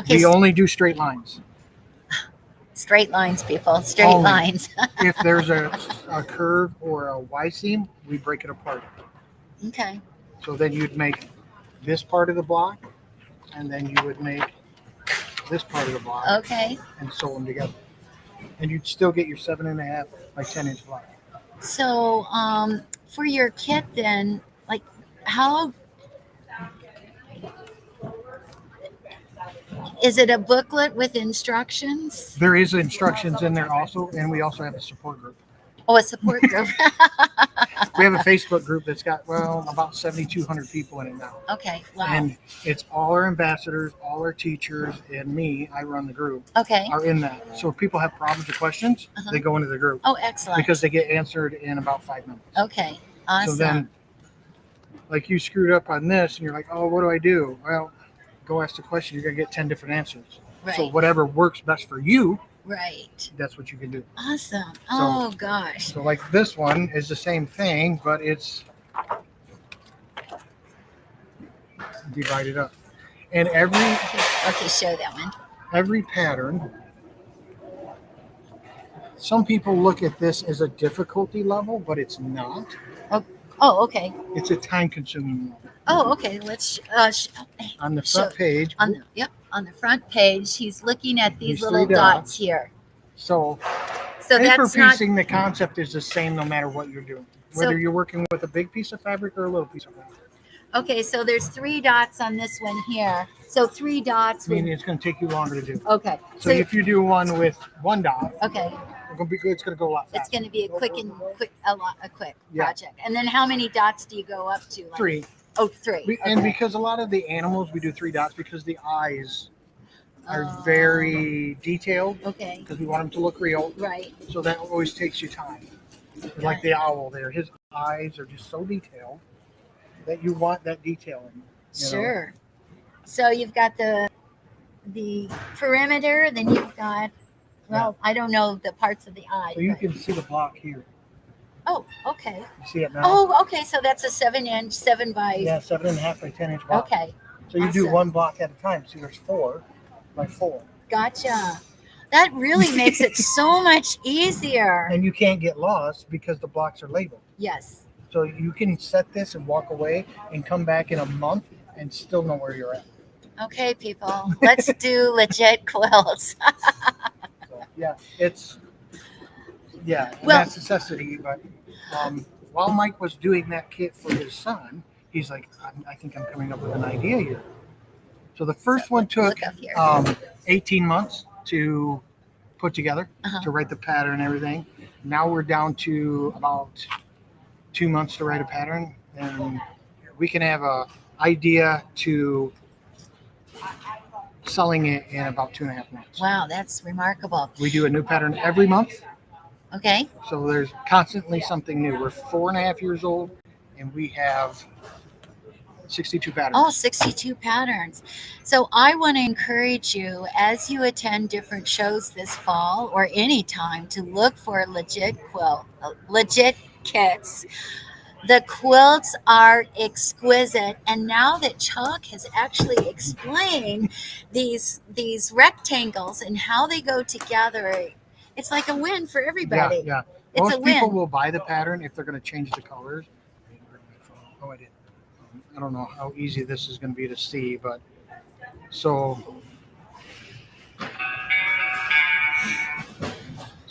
[SPEAKER 2] Okay.
[SPEAKER 5] We only do straight lines.
[SPEAKER 2] Straight lines, people. Straight
[SPEAKER 5] Only.
[SPEAKER 2] lines.
[SPEAKER 5] If there's a curve or a Y seam, we break it apart.
[SPEAKER 2] Okay.
[SPEAKER 5] So then you'd make this part of the block, and then you would make this part of the block
[SPEAKER 2] Okay.
[SPEAKER 5] and sew them together. And you'd still get your 7.5 by 10-inch block.
[SPEAKER 2] So, for your kit, then, like, how is it a booklet with instructions?
[SPEAKER 5] There is instructions in there also, and we also have a support group.
[SPEAKER 2] Oh, a support group.
[SPEAKER 5] We have a Facebook group that's got, well, about 7,200 people in it now.
[SPEAKER 2] Okay. Wow.
[SPEAKER 5] And it's all our ambassadors, all our teachers, and me, I run the group,
[SPEAKER 2] Okay.
[SPEAKER 5] are in that. So if people have problems or questions,
[SPEAKER 2] Uh-huh.
[SPEAKER 5] they go into the group
[SPEAKER 2] Oh, excellent.
[SPEAKER 5] because they get answered in about 5 minutes.
[SPEAKER 2] Okay. Awesome.
[SPEAKER 5] So then, like you screwed up on this, and you're like, oh, what do I do? Well, go ask the question. You're going to get 10 different answers. So
[SPEAKER 2] Right.
[SPEAKER 5] whatever works best for you,
[SPEAKER 2] Right.
[SPEAKER 5] that's what you can do.
[SPEAKER 2] Awesome. Oh gosh.
[SPEAKER 5] So like this one is the same thing, but it's divided up. And
[SPEAKER 2] Okay, show that one.
[SPEAKER 5] every pattern, some people look at this as a difficulty level, but it's not.
[SPEAKER 2] Oh, okay.
[SPEAKER 5] It's a time consuming level.
[SPEAKER 2] Oh, okay. Let's
[SPEAKER 5] On the front page,
[SPEAKER 2] on the front page. He's looking at these
[SPEAKER 5] These
[SPEAKER 2] little
[SPEAKER 5] three
[SPEAKER 2] dots
[SPEAKER 5] dots.
[SPEAKER 2] here.
[SPEAKER 5] so
[SPEAKER 2] So
[SPEAKER 5] paper
[SPEAKER 2] that's not
[SPEAKER 5] piecing, the concept is the same no matter what you're doing. Whether
[SPEAKER 2] So-
[SPEAKER 5] you're working with a big piece of fabric or a little piece of fabric.
[SPEAKER 2] okay. So there's 3 dots on this one here. So 3 dots.
[SPEAKER 5] I mean, it's going to take you longer to do.
[SPEAKER 2] Okay.
[SPEAKER 5] So if you do one with 1 dot,
[SPEAKER 2] Okay.
[SPEAKER 5] it's going to go a lot faster.
[SPEAKER 2] It's going to be a quick
[SPEAKER 5] Yeah.
[SPEAKER 2] project. And then how many dots do you go up to? Like,
[SPEAKER 5] 3.
[SPEAKER 2] Oh, 3.
[SPEAKER 5] And
[SPEAKER 2] Okay.
[SPEAKER 5] because a lot of the animals, we do 3 dots because the eyes are
[SPEAKER 2] Oh.
[SPEAKER 5] very detailed
[SPEAKER 2] Okay.
[SPEAKER 5] because we want them to look real.
[SPEAKER 2] Right.
[SPEAKER 5] So that always takes you time.
[SPEAKER 2] Got
[SPEAKER 5] Like
[SPEAKER 2] it.
[SPEAKER 5] the owl there, his eyes are just so detailed that you want that detail in there. you know?
[SPEAKER 2] Sure. So you've got the perimeter, then you've got, well, I don't know the parts of the eye.
[SPEAKER 5] So you
[SPEAKER 2] but-
[SPEAKER 5] can see the block here.
[SPEAKER 2] Oh, okay.
[SPEAKER 5] You see it now?
[SPEAKER 2] Oh, okay. So that's a 7-inch, 7 by.
[SPEAKER 5] Yeah, 7.5 by 10-inch block.
[SPEAKER 2] Okay.
[SPEAKER 5] So you do
[SPEAKER 2] awesome.
[SPEAKER 5] 1 block at a time. So there's 4 by 4.
[SPEAKER 2] Gotcha. That really makes it so much easier.
[SPEAKER 5] And you can't get lost because the blocks are labeled.
[SPEAKER 2] Yes.
[SPEAKER 5] So you can set this and walk away and come back in a month and still know where you're at.
[SPEAKER 2] Okay, people. Let's do legit quilts.
[SPEAKER 5] So, yeah, it's and
[SPEAKER 2] Well-
[SPEAKER 5] that's necessity. But while Mike was doing that kit for his son, he's like, I think I'm coming up with an idea here. So the first one took
[SPEAKER 2] Look up here.
[SPEAKER 5] 18 months to put together,
[SPEAKER 2] Uh-huh.
[SPEAKER 5] to write the pattern and everything. Now we're down to about 2 months to write a pattern, and we can have a idea to selling it in about 2.5 months.
[SPEAKER 2] Wow, that's remarkable.
[SPEAKER 5] We do a new pattern every month,
[SPEAKER 2] Okay.
[SPEAKER 5] so there's constantly something new. We're 4.5 years old, and we have 62 patterns.
[SPEAKER 2] Oh, 62 patterns. So I want to encourage you as you attend different shows this fall or any time to look for legit kits. The quilts are exquisite, and now that Chuck has actually explained these rectangles and how they go together, it's like a win for everybody.
[SPEAKER 5] Yeah.
[SPEAKER 2] It's
[SPEAKER 5] Most
[SPEAKER 2] a win.
[SPEAKER 5] people will buy the pattern if they're going to change the colors. Oh, I did. I don't know how easy this is going to be to see, but so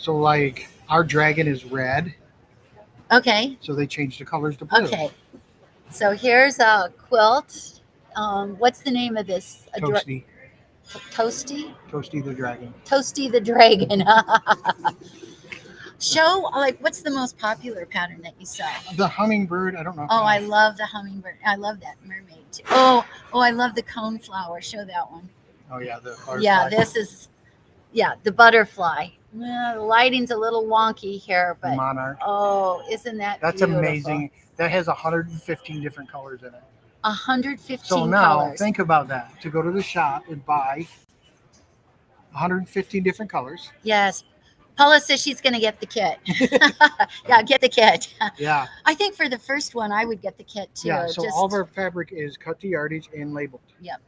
[SPEAKER 5] like our dragon is red,
[SPEAKER 2] Okay.
[SPEAKER 5] so they changed the colors to blue.
[SPEAKER 2] Okay. So here's a quilt. What's the name of this?
[SPEAKER 5] Toasty,
[SPEAKER 2] Toasty?
[SPEAKER 5] Toasty the dragon.
[SPEAKER 2] Toasty the dragon. Show, like, what's the most popular pattern that you sell?
[SPEAKER 5] The hummingbird. I don't know. If
[SPEAKER 2] Oh, I love the hummingbird. I love that mermaid too. Oh, I love the coneflower. Show that one.
[SPEAKER 5] Oh yeah, the
[SPEAKER 2] Yeah,
[SPEAKER 5] butterfly.
[SPEAKER 2] this is, the butterfly. The lighting's a little wonky here, but
[SPEAKER 5] monarch.
[SPEAKER 2] oh, isn't that
[SPEAKER 5] That's
[SPEAKER 2] beautiful?
[SPEAKER 5] amazing. That has 115 different colors in it.
[SPEAKER 2] 115
[SPEAKER 5] So now
[SPEAKER 2] colors.
[SPEAKER 5] think about that. To go to the shop and buy 115 different colors.
[SPEAKER 2] Yes. Paula says she's going to get the kit. Yeah, get the kit.
[SPEAKER 5] Yeah.
[SPEAKER 2] I think for the first one, I would get the kit too.
[SPEAKER 5] Yeah. So
[SPEAKER 2] just
[SPEAKER 5] all of our fabric is cut to yardage and labeled.
[SPEAKER 2] Yep.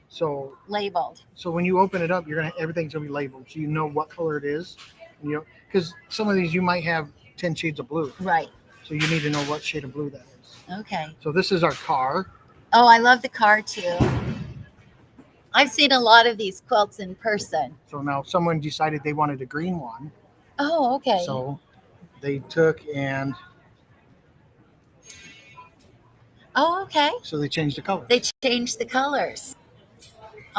[SPEAKER 5] So
[SPEAKER 2] labeled.
[SPEAKER 5] when you open it up, everything's gonna be labeled, so you know what color it is. And because some of these you might have 10 shades of blue,
[SPEAKER 2] Right.
[SPEAKER 5] so you need to know what shade of blue that is.
[SPEAKER 2] Okay.
[SPEAKER 5] So this is our car.
[SPEAKER 2] Oh, I love the car too. I've seen a lot of these quilts in person.
[SPEAKER 5] So now someone decided they wanted a green one.
[SPEAKER 2] Oh, okay.
[SPEAKER 5] So they took and
[SPEAKER 2] Oh, okay.
[SPEAKER 5] so they changed the color.
[SPEAKER 2] They changed the colors.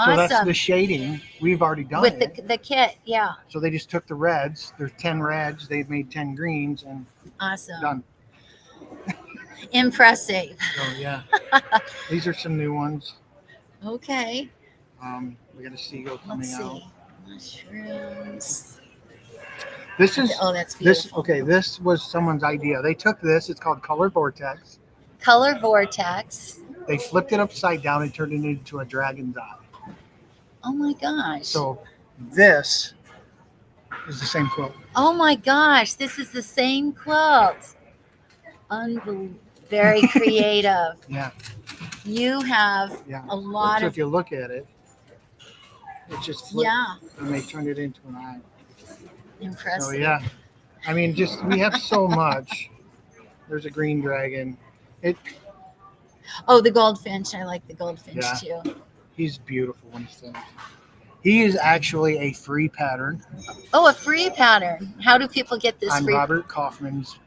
[SPEAKER 5] So that's
[SPEAKER 2] Awesome.
[SPEAKER 5] the shading. We've already done
[SPEAKER 2] With
[SPEAKER 5] it.
[SPEAKER 2] the kit, yeah.
[SPEAKER 5] So they just took the reds. There's 10 reds. They've made 10 greens and
[SPEAKER 2] Awesome.
[SPEAKER 5] done.
[SPEAKER 2] Impressive.
[SPEAKER 5] So yeah, these are some new ones.
[SPEAKER 2] Okay.
[SPEAKER 5] We got a seagull coming
[SPEAKER 2] Let's
[SPEAKER 5] out.
[SPEAKER 2] see. Mushrooms.
[SPEAKER 5] This is
[SPEAKER 2] Oh, that's
[SPEAKER 5] this.
[SPEAKER 2] beautiful.
[SPEAKER 5] Okay, this was someone's idea. They took this. It's called Color Vortex.
[SPEAKER 2] Color Vortex.
[SPEAKER 5] They flipped it upside down and turned it into a dragon's eye.
[SPEAKER 2] Oh my gosh.
[SPEAKER 5] So this is the same quilt.
[SPEAKER 2] Oh my gosh, this is the same quilt. Unbelievable. Very creative.
[SPEAKER 5] Yeah,
[SPEAKER 2] You have
[SPEAKER 5] yeah.
[SPEAKER 2] a lot
[SPEAKER 5] So
[SPEAKER 2] of,
[SPEAKER 5] if you look at it, it just flipped
[SPEAKER 2] yeah,
[SPEAKER 5] and they turned it into an eye.
[SPEAKER 2] impressive.
[SPEAKER 5] So yeah, I mean, just we have so much. There's a green dragon.
[SPEAKER 2] Oh, the goldfinch. I like the goldfinch
[SPEAKER 5] Yeah.
[SPEAKER 2] too.
[SPEAKER 5] He's beautiful when he's finished. He is actually a free pattern
[SPEAKER 2] Oh, a free pattern. How do people get this
[SPEAKER 5] on
[SPEAKER 2] free?
[SPEAKER 5] Robert Kaufman's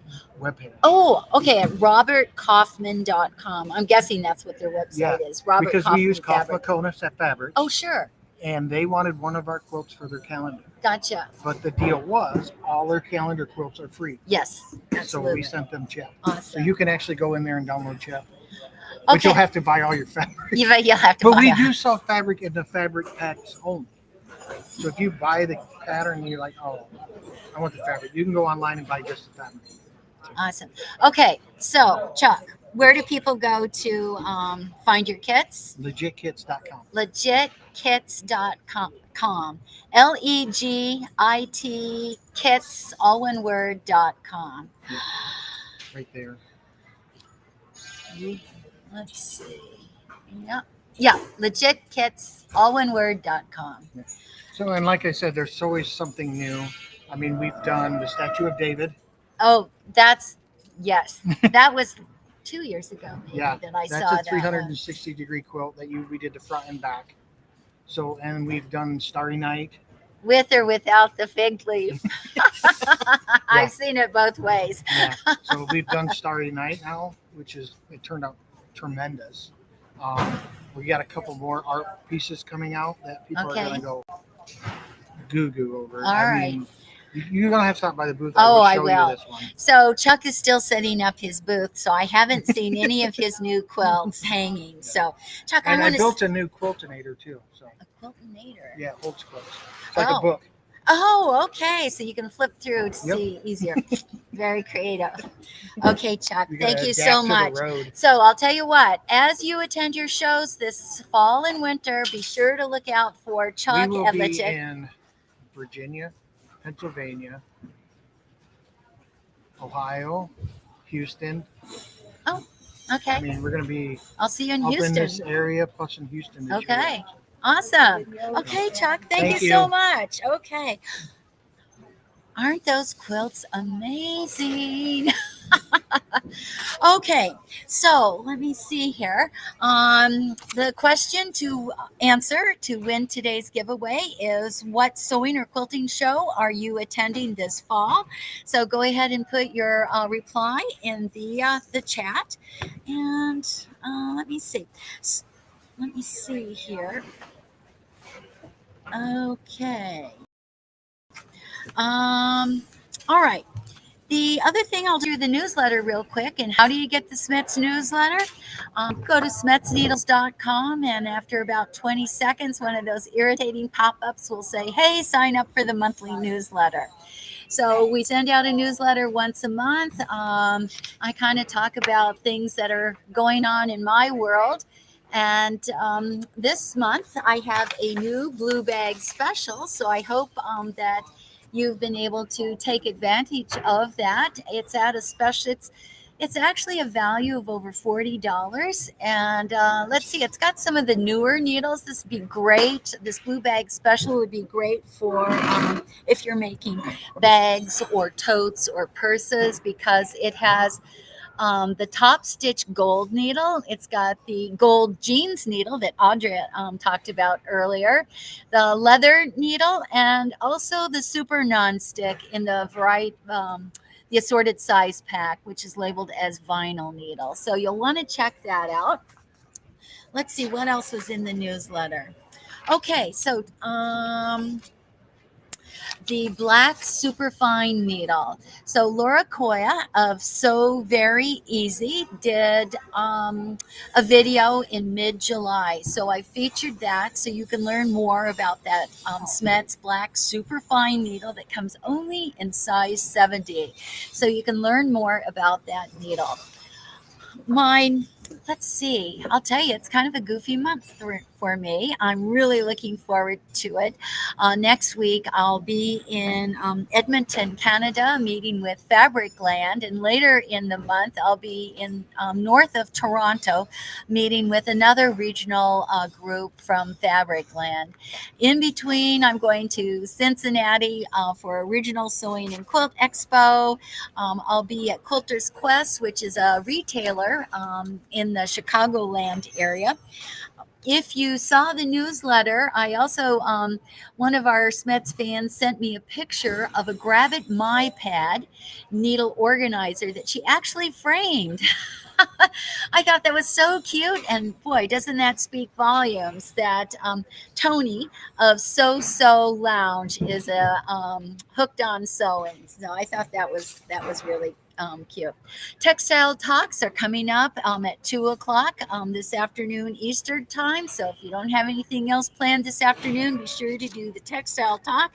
[SPEAKER 5] webpage.
[SPEAKER 2] Oh, okay. At robertkaufman.com. I'm guessing that's what their website is. Robert
[SPEAKER 5] Because
[SPEAKER 2] Kaufman
[SPEAKER 5] we use
[SPEAKER 2] Fabric.
[SPEAKER 5] Kaufman Fabrics.
[SPEAKER 2] Oh, sure.
[SPEAKER 5] And they wanted one of our quilts for their calendar.
[SPEAKER 2] Gotcha.
[SPEAKER 5] But the deal was all their calendar quilts are free.
[SPEAKER 2] Yes,
[SPEAKER 5] So
[SPEAKER 2] absolutely.
[SPEAKER 5] we sent them Chet.
[SPEAKER 2] Awesome.
[SPEAKER 5] So you can actually go in there and download Chet. But
[SPEAKER 2] Okay.
[SPEAKER 5] you'll have to buy all your fabric.
[SPEAKER 2] You'll have to
[SPEAKER 5] But
[SPEAKER 2] buy
[SPEAKER 5] we
[SPEAKER 2] it.
[SPEAKER 5] do sell fabric in the fabric packs only. So if you buy the pattern and you're like, oh, I want the fabric, you can go online and buy just the fabric.
[SPEAKER 2] Awesome. Okay, so Chuck, where do people go to find your kits?
[SPEAKER 5] Legitkits.com.
[SPEAKER 2] Legitkits.com. LEGIT kits, all one word.com.
[SPEAKER 5] Right there.
[SPEAKER 2] Let's see. Yeah, legitkits, all one word.com.
[SPEAKER 5] So, and like I said, there's always something new. I mean, we've done the Statue of David.
[SPEAKER 2] Oh, yes. That was 2 years ago maybe
[SPEAKER 5] Yeah,
[SPEAKER 2] that I
[SPEAKER 5] That's
[SPEAKER 2] saw
[SPEAKER 5] a
[SPEAKER 2] that.
[SPEAKER 5] 360-degree quilt that we did the front and back. So, and we've done Starry Night.
[SPEAKER 2] With or without the fig leaf. I've seen it both ways.
[SPEAKER 5] Yeah. So we've done Starry Night now, it turned out tremendous. We got a couple more art pieces coming out that people
[SPEAKER 2] Okay.
[SPEAKER 5] are going to go goo over.
[SPEAKER 2] All right.
[SPEAKER 5] mean, you're going to have to stop by the booth.
[SPEAKER 2] Oh, I
[SPEAKER 5] show
[SPEAKER 2] will.
[SPEAKER 5] You this one.
[SPEAKER 2] So Chuck is still setting up his booth, so I haven't seen any of his new quilts hanging. So Chuck,
[SPEAKER 5] And
[SPEAKER 2] I
[SPEAKER 5] I
[SPEAKER 2] want
[SPEAKER 5] built a new quiltinator too. So
[SPEAKER 2] a quiltinator.
[SPEAKER 5] yeah, holds quilts. It's like
[SPEAKER 2] Oh.
[SPEAKER 5] a book.
[SPEAKER 2] Oh, okay. So you can flip through to
[SPEAKER 5] Yep.
[SPEAKER 2] see easier. Very creative. Okay, Chuck.
[SPEAKER 5] You gotta
[SPEAKER 2] Thank you
[SPEAKER 5] adapt
[SPEAKER 2] so
[SPEAKER 5] to the
[SPEAKER 2] much.
[SPEAKER 5] road.
[SPEAKER 2] So I'll tell you what, as you attend your shows this fall and winter, be sure to look out for Chuck
[SPEAKER 5] We will
[SPEAKER 2] at
[SPEAKER 5] be
[SPEAKER 2] Legit.
[SPEAKER 5] in Virginia, Pennsylvania, Ohio, Houston. I
[SPEAKER 2] Okay.
[SPEAKER 5] mean, we're going to be
[SPEAKER 2] I'll see you in
[SPEAKER 5] up in this
[SPEAKER 2] Houston.
[SPEAKER 5] area plus in Houston this
[SPEAKER 2] Okay.
[SPEAKER 5] year.
[SPEAKER 2] Awesome. Okay, Chuck. Thank
[SPEAKER 5] Thank
[SPEAKER 2] you so
[SPEAKER 5] you.
[SPEAKER 2] much. Okay. Aren't those quilts amazing? Okay, so let me see here. The question to answer to win today's giveaway is, what sewing or quilting show are you attending this fall? So go ahead and put your reply in the chat, and let me see. Let me see here. Okay. All right. The other thing, I'll do the newsletter real quick. And how do you get the SCHMETZ newsletter? Go to schmetzneedles.com, and after about 20 seconds, one of those irritating pop-ups will say, hey, sign up for the monthly newsletter. So we send out a newsletter once a month. I kind of talk about things that are going on in my world. And this month, I have a new blue bag special. So I hope that you've been able to take advantage of that. It's at a special, it's actually a value of over $40. And let's see, it's got some of the newer needles. This would be great. This blue bag special would be great for if you're making bags or totes or purses, because it has the top stitch gold needle. It's got the gold jeans needle that Audrey talked about earlier, the leather needle, and also the super non-stick in the variety, the assorted size pack, which is labeled as vinyl needle. So you'll want to check that out. Let's see what else was in the newsletter. Okay, so the black superfine needle. So Laura Koya of So Very Easy did a video in mid-July. So I featured that so you can learn more about that SCHMETZ black superfine needle that comes only in size 70. So you can learn more about that needle. Mine, let's see. I'll tell you, it's kind of a goofy month for me. I'm really looking forward to it. Next week, I'll be in Edmonton, Canada, meeting with Fabric Land. And later in the month, I'll be in north of Toronto, meeting with another regional group from Fabric Land. In between, I'm going to Cincinnati for a Regional Sewing and Quilt Expo. I'll be at Quilter's Quest, which is a retailer in the Chicagoland area. If you saw the newsletter, I also, one of our SCHMETZ fans sent me a picture of a Grab It My Pad needle organizer that she actually framed. I thought that was so cute. And boy, doesn't that speak volumes that Tony of So Lounge is a hooked on sewing. So I thought that was really cute. Textile talks are coming up at 2:00 this afternoon Eastern time. So if you don't have anything else planned this afternoon, be sure to do the textile talk.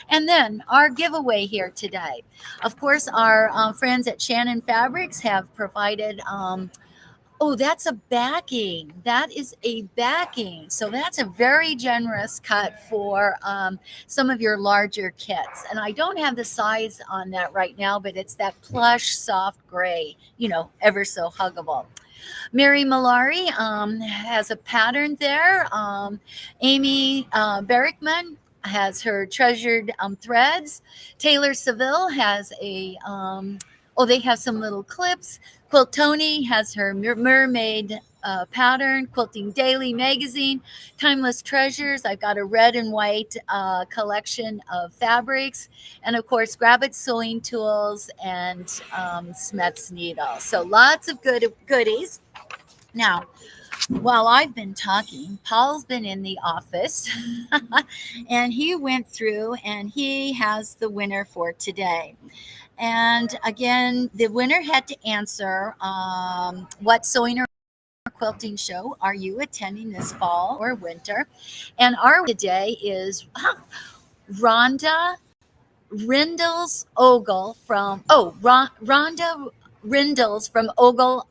[SPEAKER 2] And then our giveaway here today. Of course, our friends at Shannon Fabrics have provided oh, that's a backing. That is a backing. So that's a very generous cut for some of your larger kits. And I don't have the size on that right now, but it's that plush, soft gray, ever so huggable. Mary Malari has a pattern there. Amy Berrickman has her treasured threads. Taylor Seville has a, they have some little clips. Quilt Tony has her mermaid pattern. Quilting Daily magazine, Timeless Treasures. I've got a red and white collection of fabrics, and of course, Grab It sewing tools and SCHMETZ needles. So lots of goodies. Now, while I've been talking, Paul's been in the office and he went through and he has the winner for today. And again, the winner had to answer what sewing or quilting show are you attending this fall or winter? And our today is Rhonda Rindles-Ogle from Rhonda Rindles from Ogle,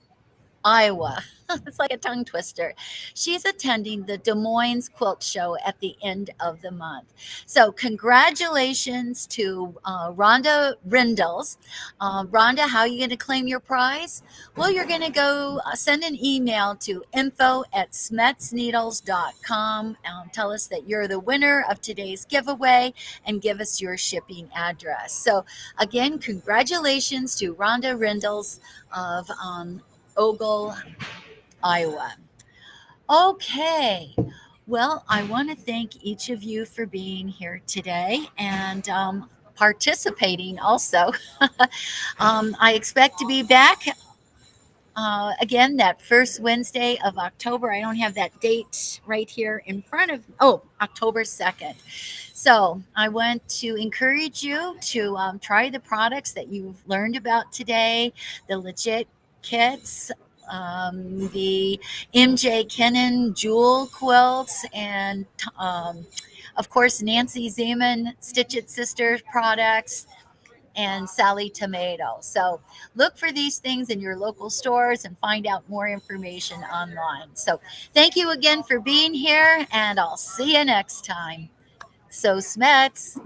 [SPEAKER 2] Iowa. It's like a tongue twister. She's attending the Des Moines Quilt Show at the end of the month. So congratulations to Rhonda Rindles. Rhonda, how are you going to claim your prize? Well, you're going to go send an email to info@schmetzneedles.com. Tell us that you're the winner of today's giveaway and give us your shipping address. So again, congratulations to Rhonda Rindles of Ogle, Iowa. Okay. Well, I want to thank each of you for being here today and participating also. I expect to be back again that first Wednesday of October. I don't have that date right here in front of, October 2nd. So I want to encourage you to try the products that you've learned about today, the legit kits, the MJ Kennan jewel quilts, and of course Nancy Zeman Stitch It Sisters products, and Sally Tomato. So look for these things in your local stores and find out more information online. So thank you again for being here, and I'll see you next time. So SCHMETZ.